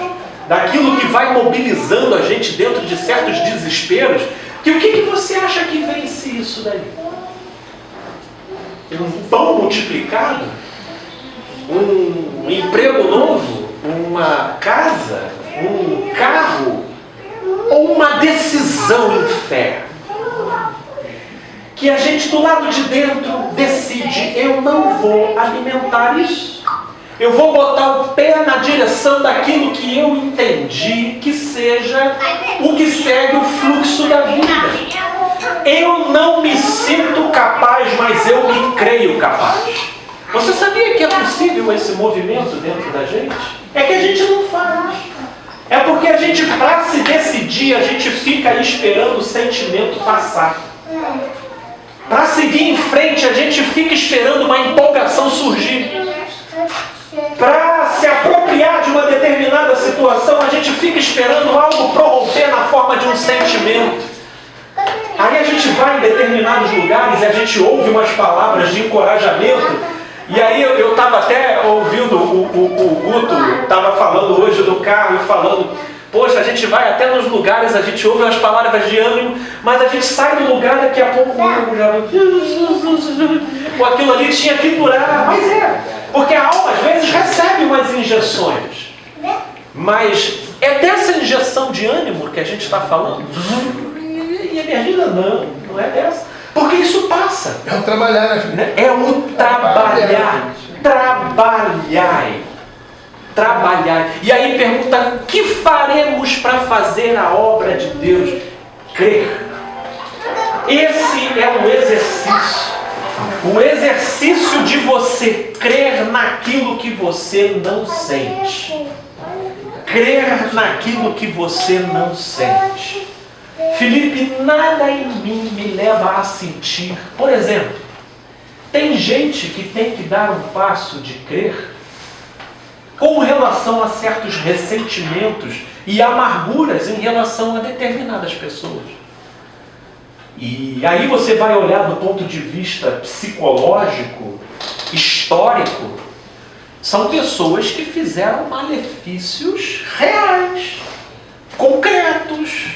Speaker 1: daquilo que vai mobilizando a gente dentro de certos desesperos, que o que você acha que vence isso daí? Um pão multiplicado? Um emprego novo? Uma casa? Um carro? Ou uma decisão em fé? Que a gente do lado de dentro decide, eu não vou alimentar isso. Eu vou botar o pé na direção daquilo que eu entendi que seja o que segue o fluxo da vida. Eu não me sinto capaz, mas eu me creio capaz. Você sabia que é possível esse movimento dentro da gente? É que a gente não faz. É porque a gente, para se decidir, a gente fica esperando o sentimento passar. Para seguir em frente, a gente fica esperando uma empolgação surgir. Para se apropriar de uma determinada situação, a gente fica esperando algo prorromper na forma de um sentimento. Aí a gente vai em determinados lugares e a gente ouve umas palavras de encorajamento. E aí eu estava até ouvindo o Guto, estava falando hoje do carro e falando, poxa, a gente vai até nos lugares, a gente ouve as palavras de ânimo, mas a gente sai do lugar, daqui a pouco o ânimo já aquilo ali tinha que durar. Mas porque a alma às vezes recebe umas injeções. Mas é dessa injeção de ânimo que a gente está falando? E energia não é dessa. Porque isso passa.
Speaker 3: É o trabalhar, né, filho?
Speaker 1: É o trabalhar. Trabalhar. E aí pergunta, o que faremos para fazer a obra de Deus? Crer. Esse é um exercício. O exercício de você crer naquilo que você não sente. Crer naquilo que você não sente. Felipe, nada em mim me leva a sentir. Por exemplo, tem gente que tem que dar um passo de crer com relação a certos ressentimentos e amarguras em relação a determinadas pessoas. E aí você vai olhar do ponto de vista psicológico, histórico, são pessoas que fizeram malefícios reais, concretos,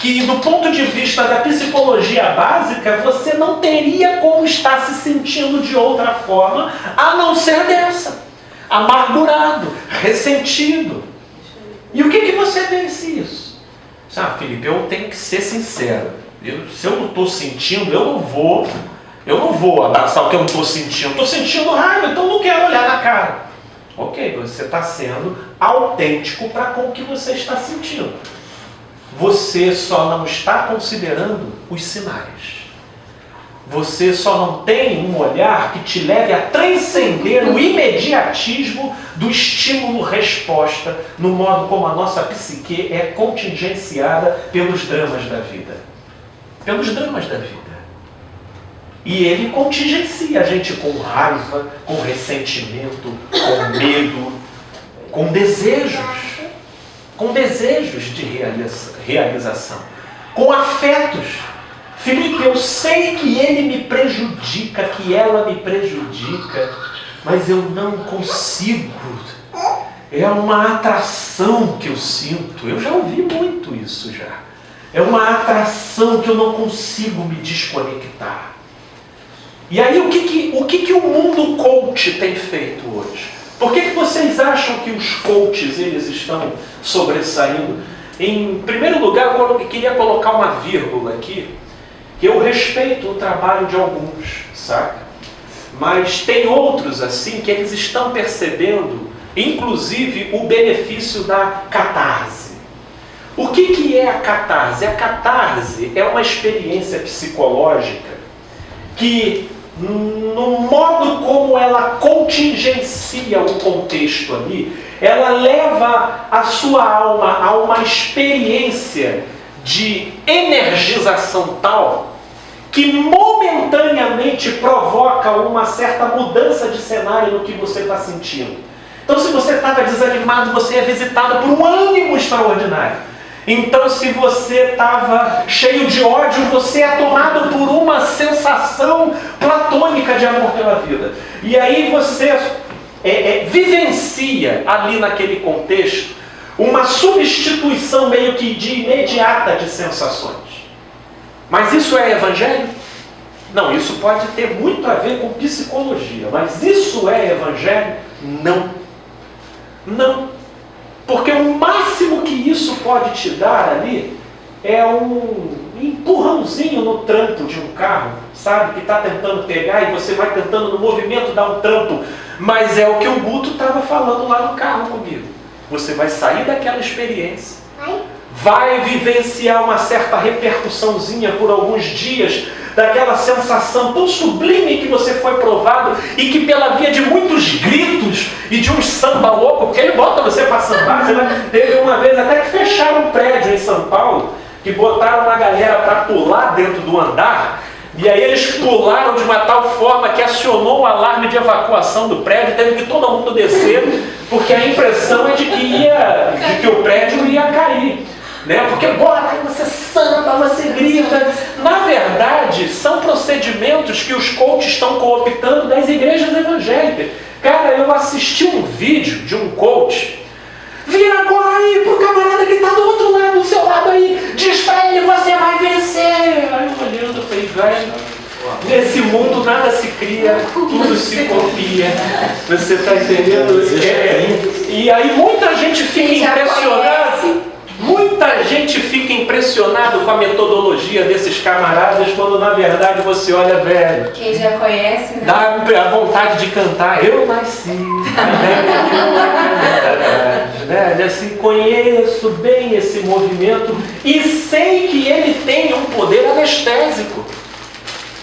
Speaker 1: que do ponto de vista da psicologia básica, você não teria como estar se sentindo de outra forma, a não ser dessa. Amargurado, ressentido. E o que você vence isso? Ah, Felipe, eu tenho que ser sincero. Se eu não estou sentindo, eu não vou abraçar o que eu não estou sentindo. Estou sentindo raiva, então não quero olhar na cara. Ok, você está sendo autêntico para com o que você está sentindo. Você só não está considerando os sinais. Você só não tem um olhar que te leve a transcender o imediatismo do estímulo-resposta no modo como a nossa psique é contingenciada pelos dramas da vida. Pelos dramas da vida. E ele contingencia a gente com raiva, com ressentimento, com medo, com desejos de realização, com afetos. Felipe, eu sei que ele me prejudica, que ela me prejudica, mas eu não consigo. É uma atração que eu sinto. Eu já ouvi muito isso já. É uma atração que eu não consigo me desconectar. E aí o que o mundo coach tem feito hoje? Por que vocês acham que os coaches eles estão sobressaindo? Em primeiro lugar, eu queria colocar uma vírgula aqui, que eu respeito o trabalho de alguns, sabe? Mas tem outros assim que eles estão percebendo, inclusive, o benefício da catarse. O que é a catarse? A catarse é uma experiência psicológica que, no modo como ela contingencia o contexto ali, ela leva a sua alma a uma experiência de energização tal que momentaneamente provoca uma certa mudança de cenário no que você está sentindo. Então, se você estava desanimado, você é visitado por um ânimo extraordinário. Então, se você estava cheio de ódio, você é tomado por uma sensação platônica de amor pela vida. E aí você vivencia ali naquele contexto uma substituição meio que de imediata de sensações. Mas isso é evangelho? Não, isso pode ter muito a ver com psicologia. Mas isso é evangelho? Não. Não. Porque o máximo que isso pode te dar ali é um empurrãozinho no tranco de um carro, sabe? Que está tentando pegar e você vai tentando no movimento dar um trampo. Mas é o que o Guto estava falando lá no carro comigo. Você vai sair daquela experiência, vai vivenciar uma certa repercussãozinha por alguns dias, daquela sensação tão sublime que você foi provado e que pela via de muitos gritos e de um samba louco, porque ele bota você para sambar. Teve uma vez até que fecharam um prédio em São Paulo, que botaram uma galera para pular dentro do andar, e aí eles pularam de uma tal forma que acionou o alarme de evacuação do prédio, teve que todo mundo descer, porque a impressão é de que o prédio ia cair. Né? Porque bora, você samba, você grita. Na verdade, são procedimentos que os coaches estão cooptando das igrejas evangélicas. Cara, eu assisti um vídeo de um coach. Vira agora aí pro camarada que está do outro lado, do seu lado aí. Diz pra ele, você vai vencer. Aí eu olhando, eu falei, velho, nesse mundo nada se cria, tudo se copia. Você está entendendo? E aí muita gente fica impressionada. Muita gente fica impressionado com a metodologia desses camaradas, quando na verdade você olha, velho.
Speaker 5: Quem já conhece, né?
Speaker 1: Dá a vontade de cantar. Eu nasci. Velho, assim, conheço bem esse movimento e sei que ele tem um poder anestésico.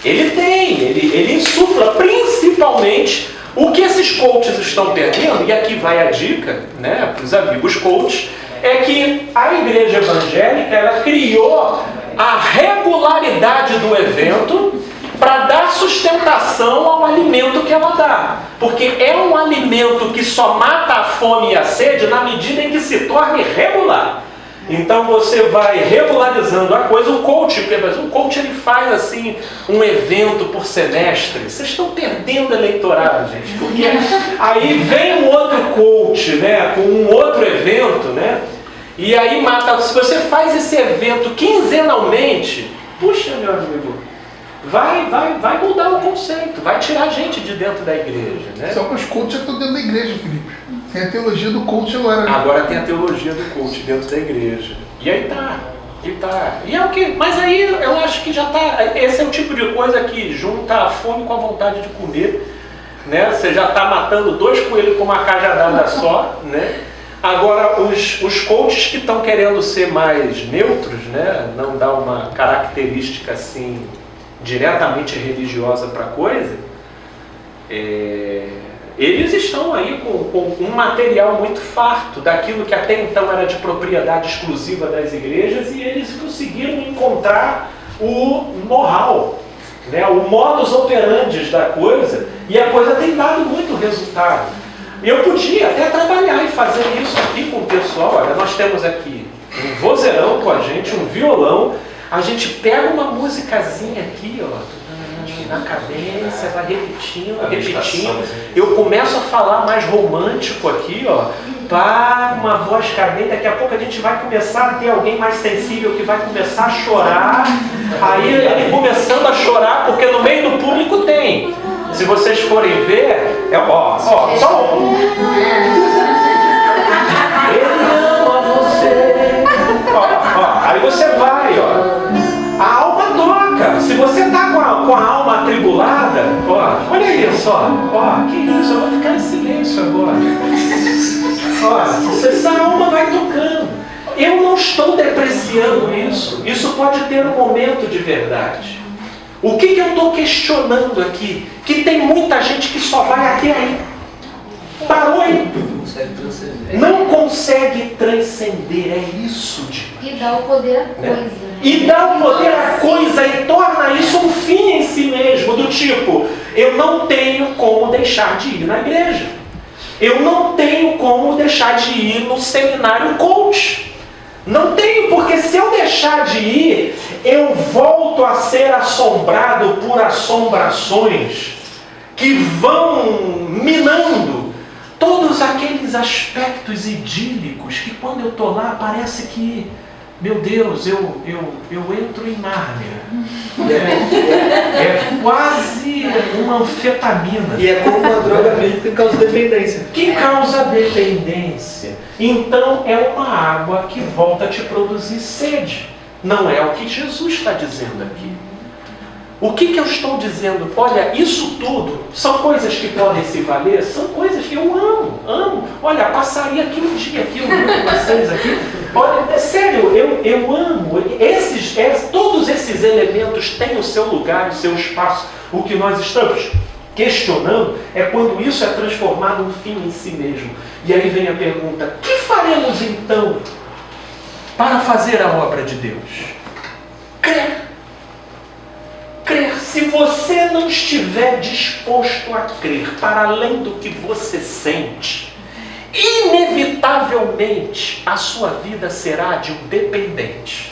Speaker 1: Ele tem, ele insufla, principalmente o que esses coaches estão perdendo, e aqui vai a dica, né, para os amigos coaches, é que a igreja evangélica ela criou a regularidade do evento para dar sustentação ao alimento que ela dá. Porque é um alimento que só mata a fome e a sede na medida em que se torne regular. Então você vai regularizando a coisa. Um coach ele faz assim um evento por semestre. Vocês estão perdendo eleitorado, gente. Porque aí vem um outro coach, né, com um outro evento, né? E aí mata. Se você faz esse evento quinzenalmente, puxa, meu amigo, vai mudar o conceito, vai tirar gente de dentro da igreja, né?
Speaker 3: Só que os coaches já estão dentro da igreja, Felipe. Tem a teologia do coach agora.
Speaker 1: Agora tem a teologia do coach dentro da igreja. E aí tá. E é o que? Mas aí eu acho que já tá. Esse é o tipo de coisa que junta a fome com a vontade de comer. Né? Você já está matando 2 coelhos com uma cajadada só. Né? Agora, os coaches que estão querendo ser mais neutros, né? Não dar uma característica assim diretamente religiosa para a coisa, eles estão aí com um material muito farto daquilo que até então era de propriedade exclusiva das igrejas, e eles conseguiram encontrar o know-how, né? O modus operandi da coisa, e a coisa tem dado muito resultado. Eu podia até trabalhar e fazer isso aqui com o pessoal. Olha, nós temos aqui um vozeirão com a gente, um violão. A gente pega uma musicazinha aqui, ó, na cadência, vai repetindo. Eu começo a falar mais romântico aqui, ó, pá, uma voz cadente. Daqui a pouco a gente vai começar a ter alguém mais sensível que vai começar a chorar. Aí ele começando a chorar, porque no meio do público tem. Se vocês forem ver, só um. Ele ama você. Aí você vai, a alma toca. Se você tá com a alma atribulada, olha isso, que isso, eu vou ficar em silêncio agora. Essa alma vai tocando. Eu não estou depreciando isso. Isso pode ter um momento de verdade. O que eu estou questionando aqui? Que tem muita gente que só vai até aí. Parou aí. Não consegue transcender. É isso,
Speaker 5: E dá o poder à coisa.
Speaker 1: E dá o poder à coisa e torna isso um fim em si mesmo. Do tipo, eu não tenho como deixar de ir na igreja. Eu não tenho como deixar de ir no seminário coach. Não tenho, porque se eu deixar de ir, eu volto a ser assombrado por assombrações que vão minando todos aqueles aspectos idílicos que quando eu estou lá parece que, meu Deus, eu entro em Nárnia. É quase uma anfetamina.
Speaker 6: E é como uma droga mesmo que causa dependência.
Speaker 1: Que causa dependência. Então é uma água que volta a te produzir sede. Não é o que Jesus está dizendo aqui. O que eu estou dizendo? Olha, isso tudo são coisas que podem se valer, são coisas que eu amo. Olha, passaria aqui um dia aqui, eu amo vocês aqui. Olha, é sério, eu amo. Todos esses elementos têm o seu lugar, o seu espaço. O que nós estamos questionando é quando isso é transformado um fim em si mesmo. E aí vem a pergunta: que faremos então para fazer a obra de Deus? Crer. Se você não estiver disposto a crer para além do que você sente, inevitavelmente a sua vida será de um dependente.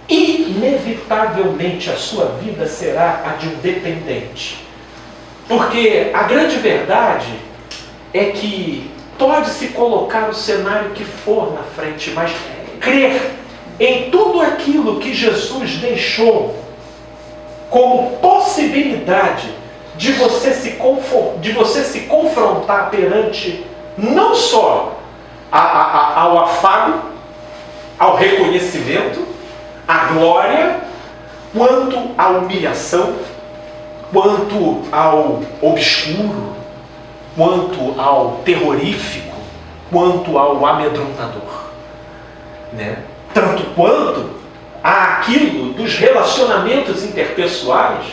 Speaker 1: Inevitavelmente a sua vida será a de um dependente. Porque a grande verdade é que pode-se colocar o cenário que for na frente, mas crer em tudo aquilo que Jesus deixou como possibilidade de você se confrontar perante não só ao afago, ao reconhecimento, à glória, quanto à humilhação, quanto ao obscuro, quanto ao terrorífico, quanto ao amedrontador, né? Tanto quanto àquilo dos relacionamentos interpessoais,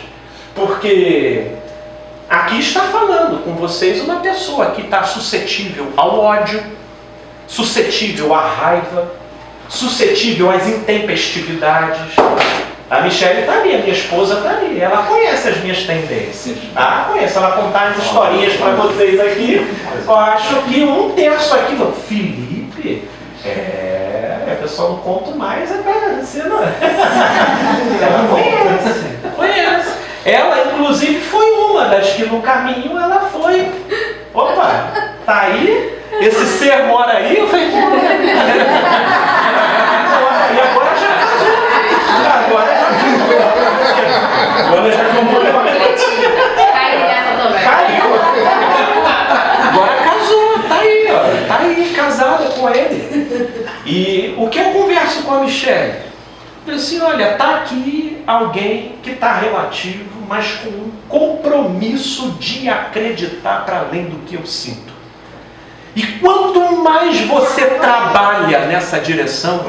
Speaker 1: porque aqui está falando com vocês uma pessoa que está suscetível ao ódio, suscetível à raiva, suscetível às intempestividades. A Michelle está ali, a minha esposa está ali, ela conhece as minhas tendências, tá? Conhece, ela contar as historinhas para vocês aqui. Eu acho que 1/3 aqui, Felipe, a pessoa não conta mais, é para você, não é? Ela conhece. Ela, inclusive, foi uma das que no caminho ela foi. Opa, tá aí? Esse ser mora aí? Eu falei, e agora já casou. Agora já comprou.
Speaker 5: Caiu nessa também.
Speaker 1: Caiu. Agora casou. Michele, assim, olha, tá aqui alguém que está relativo, mas com um compromisso de acreditar para além do que eu sinto. E quanto mais você trabalha nessa direção,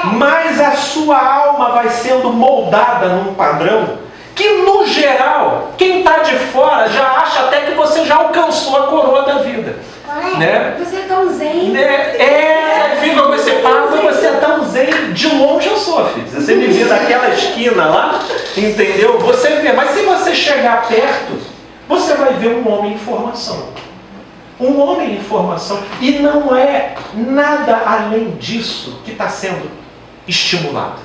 Speaker 1: mais a sua alma vai sendo moldada num padrão que, no geral, quem está de fora já acha até que você já alcançou a coroa da vida. Né?
Speaker 5: Você é tão zen.
Speaker 1: Fica com esse papo, você é tão zen. De longe eu sou, filho. Você me vê daquela esquina lá, entendeu? Você vê, mas se você chegar perto, você vai ver um homem em formação. Um homem em formação. E não é nada além disso que está sendo estimulado.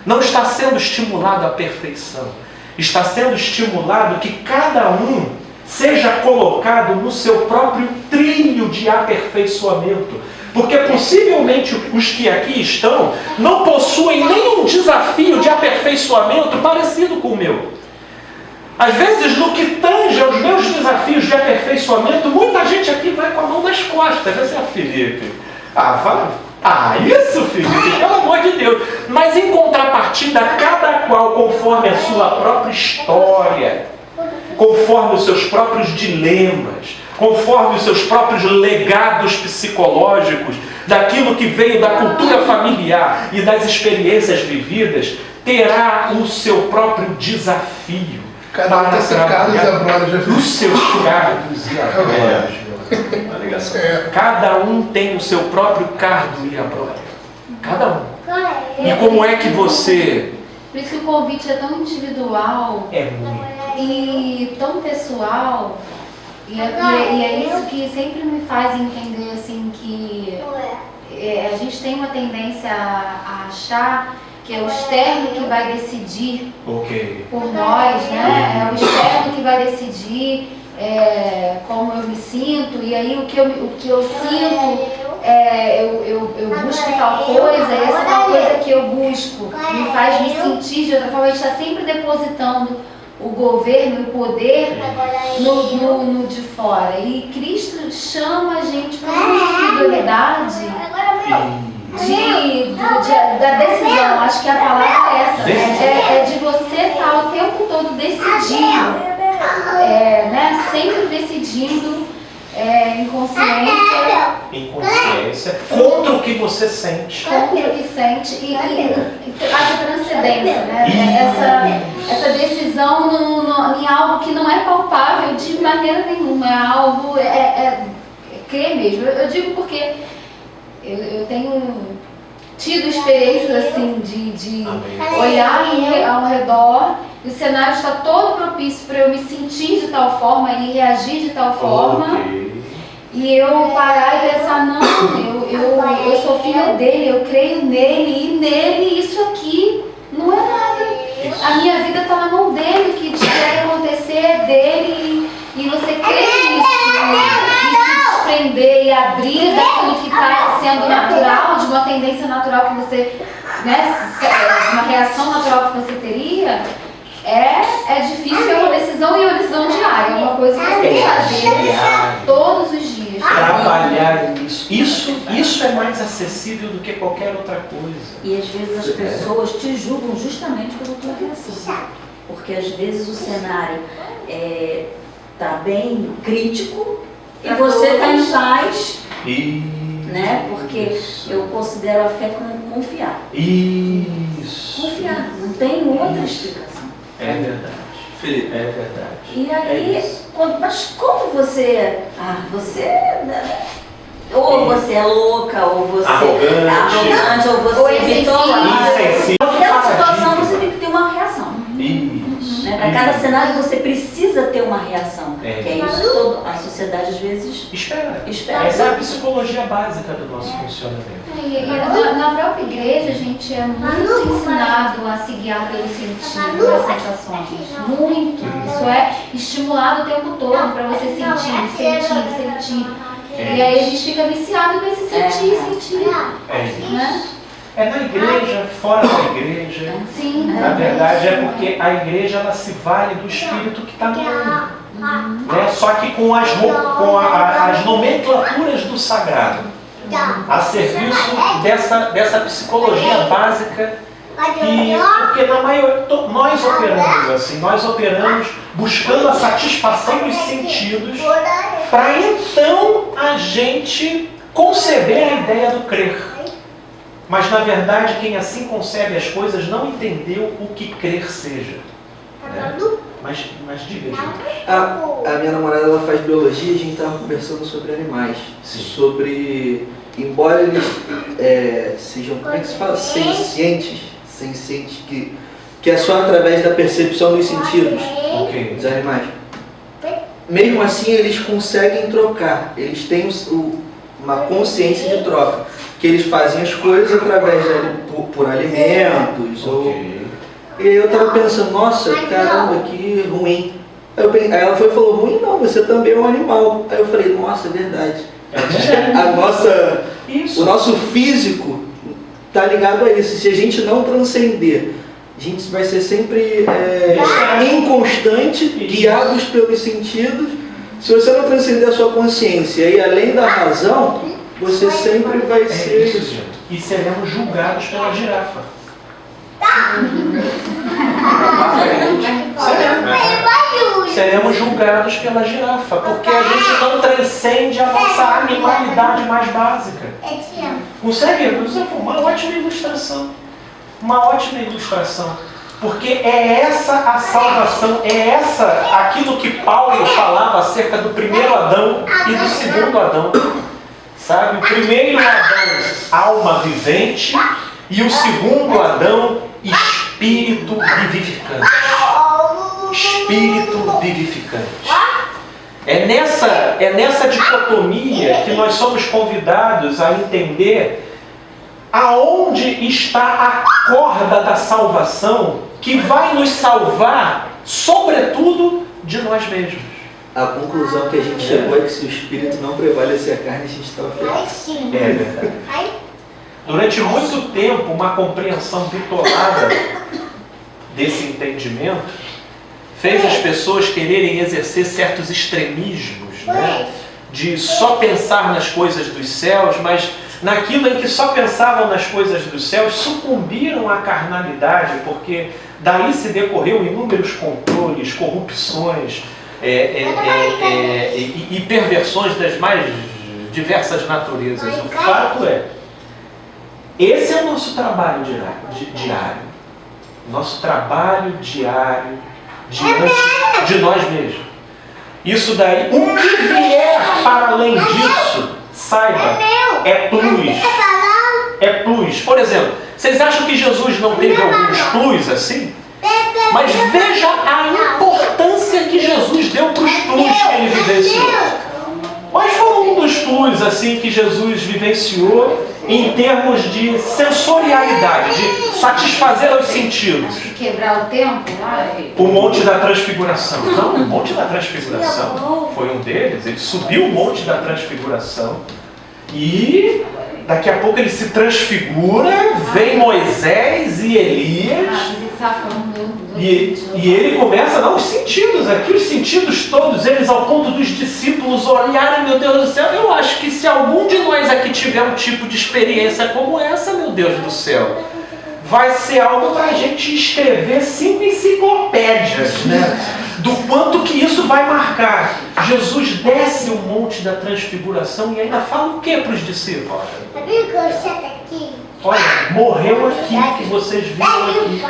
Speaker 1: Não está sendo estimulado a perfeição. Está sendo estimulado que cada um seja colocado no seu próprio trilho de aperfeiçoamento. Porque possivelmente os que aqui estão não possuem nenhum desafio de aperfeiçoamento parecido com o meu. Às vezes, no que tange aos meus desafios de aperfeiçoamento, muita gente aqui vai com a mão nas costas. Você é Felipe. Isso, Felipe, pelo amor de Deus. Mas em contrapartida, cada qual conforme a sua própria história, conforme os seus próprios dilemas, conforme os seus próprios legados psicológicos, daquilo que veio da cultura familiar e das experiências vividas, terá o seu próprio desafio.
Speaker 3: Cada um tem seu Carlos e a Bruna, já
Speaker 1: os seus cargos e abrolhos. Cada um tem o seu próprio cargo e abrolho. Cada um. E como é que você...
Speaker 5: Por isso que o convite é tão individual.
Speaker 1: É muito.
Speaker 5: E tão pessoal. E é isso que sempre me faz entender assim que a gente tem uma tendência a achar que é o externo que vai decidir por nós, né? É o externo que vai decidir como eu me sinto, e aí o que eu sinto, eu busco tal coisa, e essa tal coisa que eu busco me faz me sentir de outra forma. A gente está sempre depositando o governo e o poder no de fora. E Cristo chama a gente para uma individualidade da decisão. Acho que a palavra é essa. É de você estar o tempo todo decidindo, né? Sempre decidindo em consciência,
Speaker 1: contra o que você sente.
Speaker 5: Contra o que sente e a transcendência, né? Essa decisão em algo que não é palpável de maneira nenhuma, é algo, crer mesmo. Eu digo porque eu tenho tido experiências assim de olhar ao redor e o cenário está todo propício para eu me sentir de tal forma e reagir de tal forma. E eu parar e pensar, não, eu sou filha dele, eu creio nele, e nele isso aqui não é nada. A minha vida está na mão dele, o que tiver que acontecer é dele, e você crê nisso, e se desprender e abrir daquilo que está sendo natural, de uma tendência natural que você, né, uma reação natural que você teria. É difícil, é uma decisão, e é uma decisão diária, é uma coisa que você tem que fazer todos os dias.
Speaker 1: Trabalhar nisso. Isso é mais acessível do que qualquer outra coisa.
Speaker 7: E às vezes as pessoas te julgam justamente pela tua reação. Porque às vezes o cenário está bem crítico e você está em paz, né? Porque eu considero a fé como confiar.
Speaker 1: Isso.
Speaker 7: Confiar, não tem outra explicação.
Speaker 1: É verdade. Felipe, é verdade.
Speaker 7: E aí, mas como você... ou você é louca, ou você é arrogante, ou você é
Speaker 1: insensível.
Speaker 7: Naquela situação você tem que ter uma reação.
Speaker 1: Isso.
Speaker 7: Né? Para cada cenário você precisa ter uma reação. Que é isso que toda a sociedade às vezes espera.
Speaker 1: Essa é a psicologia básica do nosso funcionamento.
Speaker 5: Na própria igreja a gente é muito ensinado a se guiar pelo sentido das sensações. Muito. Isso é estimulado o tempo todo para você sentir. E aí a gente fica viciado nesse sentir. Né?
Speaker 1: É na igreja, fora da igreja.
Speaker 5: Sim.
Speaker 1: Na verdade é porque a igreja ela se vale do espírito que está no mundo. Né? Só que com as nomenclaturas do sagrado. a serviço dessa psicologia básica. Porque na maioria, nós operamos assim, nós operamos buscando a satisfação dos sentidos para então a gente conceber a ideia do crer. Mas na verdade quem assim concebe as coisas não entendeu o que crer seja. Né? Mas diga, gente.
Speaker 6: A minha namorada, ela faz biologia e a gente estava conversando sobre animais.
Speaker 1: Sim.
Speaker 6: Sobre, embora eles sejam, como é que se fala? Sencientes, que é só através da percepção dos sentidos dos animais. Mesmo assim, eles conseguem trocar. Eles têm uma consciência de troca. Que eles fazem as coisas através por alimentos. E aí eu estava pensando, nossa, caramba, que ruim. Aí ela falou, ruim não, você também é um animal. Aí eu falei, nossa, é verdade. O nosso físico está ligado a isso. Se a gente não transcender, a gente vai ser sempre inconstante, guiados pelos sentidos. Se você não transcender a sua consciência e além da razão, você sempre vai ser
Speaker 1: isso. E seremos julgados pela girafa. Seremos julgados pela girafa, porque a gente não transcende a nossa animalidade mais básica. Consegue? Uma ótima ilustração. Uma ótima ilustração. Porque é essa a salvação, é aquilo que Paulo falava acerca do primeiro Adão e do segundo Adão. Sabe? O primeiro Adão, alma vivente, e o segundo Adão, espírito vivificante. Espírito vivificante. É nessa dicotomia que nós somos convidados a entender aonde está a corda da salvação que vai nos salvar, sobretudo, de nós mesmos.
Speaker 6: A conclusão que a gente chegou é que se o espírito não prevalecer a carne, a gente estava feliz.
Speaker 1: É verdade. Durante muito tempo, uma compreensão bitolada desse entendimento fez as pessoas quererem exercer certos extremismos, né? De só pensar nas coisas dos céus, mas naquilo em que só pensavam nas coisas dos céus, sucumbiram à carnalidade, porque daí se decorreu inúmeros controles, corrupções e perversões das mais diversas naturezas. O fato é, esse é o nosso trabalho diário. Nosso trabalho diário diante de nós mesmos. Isso daí, o que vier para além disso, saiba, é plus. É plus. Por exemplo, vocês acham que Jesus não teve alguns plus assim? Mas veja a importância que Jesus deu para os plus que ele vivenciou. Quais foram um dos plus assim que Jesus vivenciou em termos de sensorialidade, de satisfazer os sentidos?
Speaker 5: Quebrar o tempo lá?
Speaker 1: O Monte da Transfiguração. Não, o Monte da Transfiguração foi um deles. Ele subiu o Monte da Transfiguração e daqui a pouco ele se transfigura, vem Moisés e Elias. E ele começa a dar os sentidos aqui, os sentidos todos, eles ao ponto dos discípulos olharem, meu Deus do céu, eu acho que se algum de nós aqui tiver um tipo de experiência como essa, meu Deus do céu, vai ser algo para a gente escrever 5 enciclopédias, né? Do quanto que isso vai marcar. Jesus desce o Monte da Transfiguração e ainda fala o que para os discípulos? Olha, morreu aqui, que vocês viram aqui.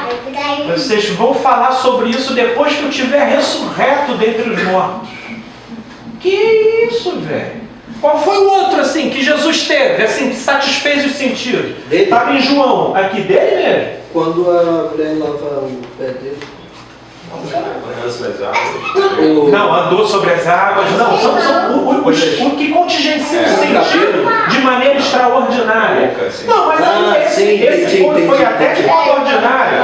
Speaker 1: Vocês vão falar sobre isso depois que eu tiver ressurreto dentre os mortos. Que isso, velho? Qual foi o outro, assim, que Jesus teve, assim, que satisfez os sentidos? Estava em João, aqui dele mesmo.
Speaker 6: Quando a mulher lava o pé dele.
Speaker 1: Não, andou sobre as águas. Não, são o que contingencia o sentido de maneira extraordinária. Não, mas esse foi até de modo ordinário.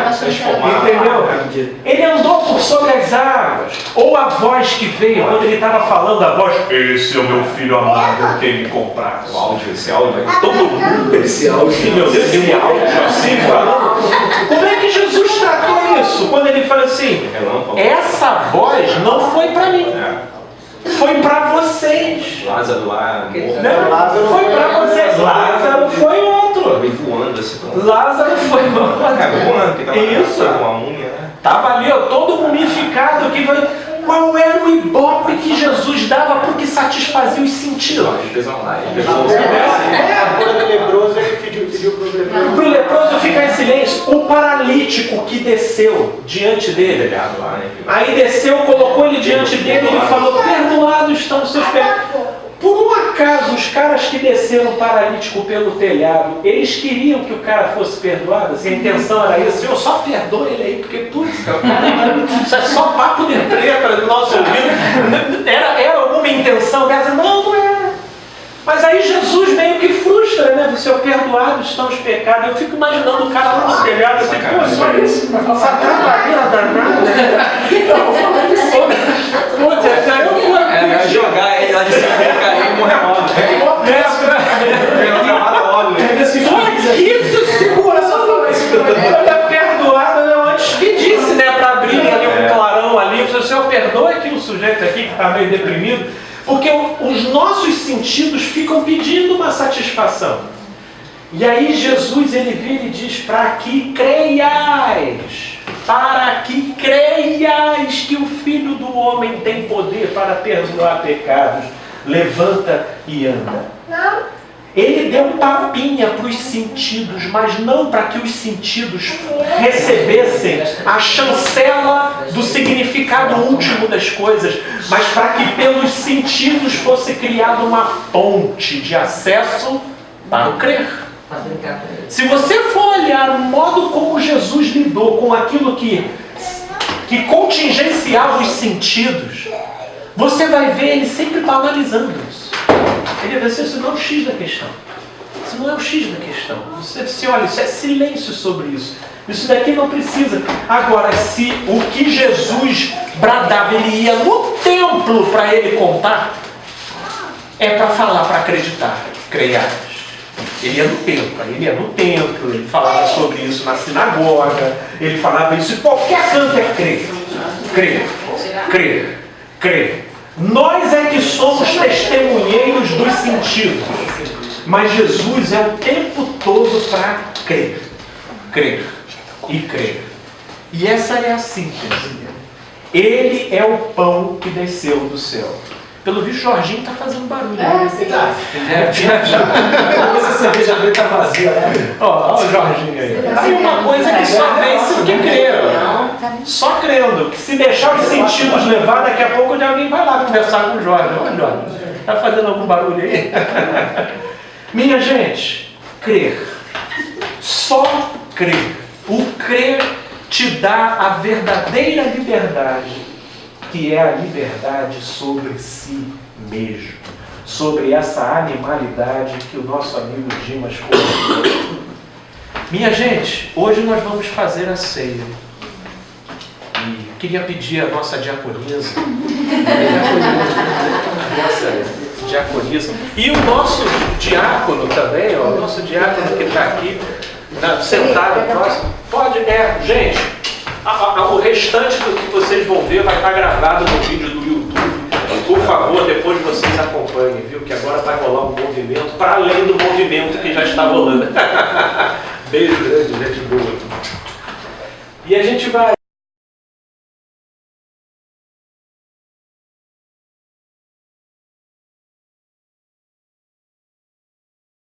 Speaker 1: Entendeu? Ele andou por sobre as águas. Ou a voz que veio, quando ele estava falando, a voz: esse é o meu filho amado, quem me comprar. O áudio, esse áudio, todo mundo. Esse áudio, meu Deus, esse áudio assim falando. Como é que Jesus tratou isso? Quando ele fala assim: essa voz não foi para mim, foi para você. vocês.
Speaker 4: Lázaro lá, morto.
Speaker 1: Não, Lázaro foi pra vocês. Lázaro foi outro.
Speaker 4: Ele voando assim.
Speaker 1: Lázaro foi outro.
Speaker 4: Voando, que tava
Speaker 1: Isso.
Speaker 4: com uma múmia, né?
Speaker 1: Tava ali, ó, todo mumificado. Qual era o ibope que Jesus dava porque satisfazia os sentidos?
Speaker 4: Ele fez uma live. Ele pegou os
Speaker 1: É.
Speaker 8: Quando ele leproso, ele pediu pro leproso.
Speaker 1: Para o leproso ficar em silêncio, o paralítico que desceu diante dele,
Speaker 4: lá, né?
Speaker 1: aí desceu, colocou ele diante dele e ele falou: perdoados estão os seus pecados. Por um acaso, os caras que desceram o paralítico pelo telhado, eles queriam que o cara fosse perdoado? Assim, a intenção era isso: Senhor, só perdoa ele aí, porque, putz, cara, isso é só papo de treta no nosso ouvido. Era alguma intenção dessa? Não, não era. Mas aí Jesus meio que frustra, né? Senhor, perdoados estão os pecados. Eu fico imaginando o cara lá no telhado, assim, pô, só isso, essa trabalheira danada. Putz,
Speaker 4: É jogar ele lá de cima e cair e morrer mal.
Speaker 1: Isso, segura essa olha, perdoado, não, antes que disse, né? Para abrir ali um clarão ali, o Senhor perdoa aqui o sujeito aqui que está meio deprimido, porque os nossos sentidos ficam pedindo uma satisfação. E aí Jesus, ele vira e diz: para que creiais, para que creiais que o Filho do Homem tem poder para perdoar pecados, levanta e anda. Ele deu tapinha para os sentidos, mas não para que os sentidos recebessem a chancela do significado último das coisas, mas para que pelos sentidos fosse criada uma ponte de acesso para o crer. Se você for olhar o modo como Jesus lidou com aquilo que contingenciava os sentidos, você vai ver ele sempre banalizando isso. Ele vai dizer: isso não é o X da questão. Isso não é o X da questão. Você olha, isso é silêncio sobre isso. Isso daqui não precisa. Agora, se o que Jesus bradava, ele ia no templo para ele contar, é para falar, para acreditar. Creiais. Ele ia no templo, ele falava sobre isso na sinagoga, ele falava isso em qualquer canto, é crer. Crer, crer, crer. Nós é que somos testemunheiros dos sentidos, mas Jesus é o tempo todo para crer, crer e crer. E essa é a síntese. Ele é o pão que desceu do céu. Pelo visto, Jorginho está fazendo barulho.
Speaker 4: Essa cerveja dele tá vazia, né?
Speaker 1: Ó, o Jorginho aí. Aí uma coisa que só vence o que crê. Só crendo. Que se deixar os sentidos levar, daqui a pouco alguém vai lá conversar com o Jorge. Ô, Jorge, está fazendo algum barulho aí? Minha gente, crer. Só crer. O crer te dá a verdadeira liberdade, que é a liberdade sobre si mesmo, sobre essa animalidade que o nosso amigo Dimas colocou. Minha gente, hoje nós vamos fazer a ceia. E queria pedir a nossa diaconisa, e o nosso diácono também, ó, o nosso diácono que está aqui, sentado próximo. Pode, gente. O restante do que vocês vão ver vai estar gravado no vídeo do YouTube. Por favor, depois vocês acompanhem, viu? Que agora vai rolar um movimento para além do movimento que já está rolando. Beijo grande, gente boa. E a gente vai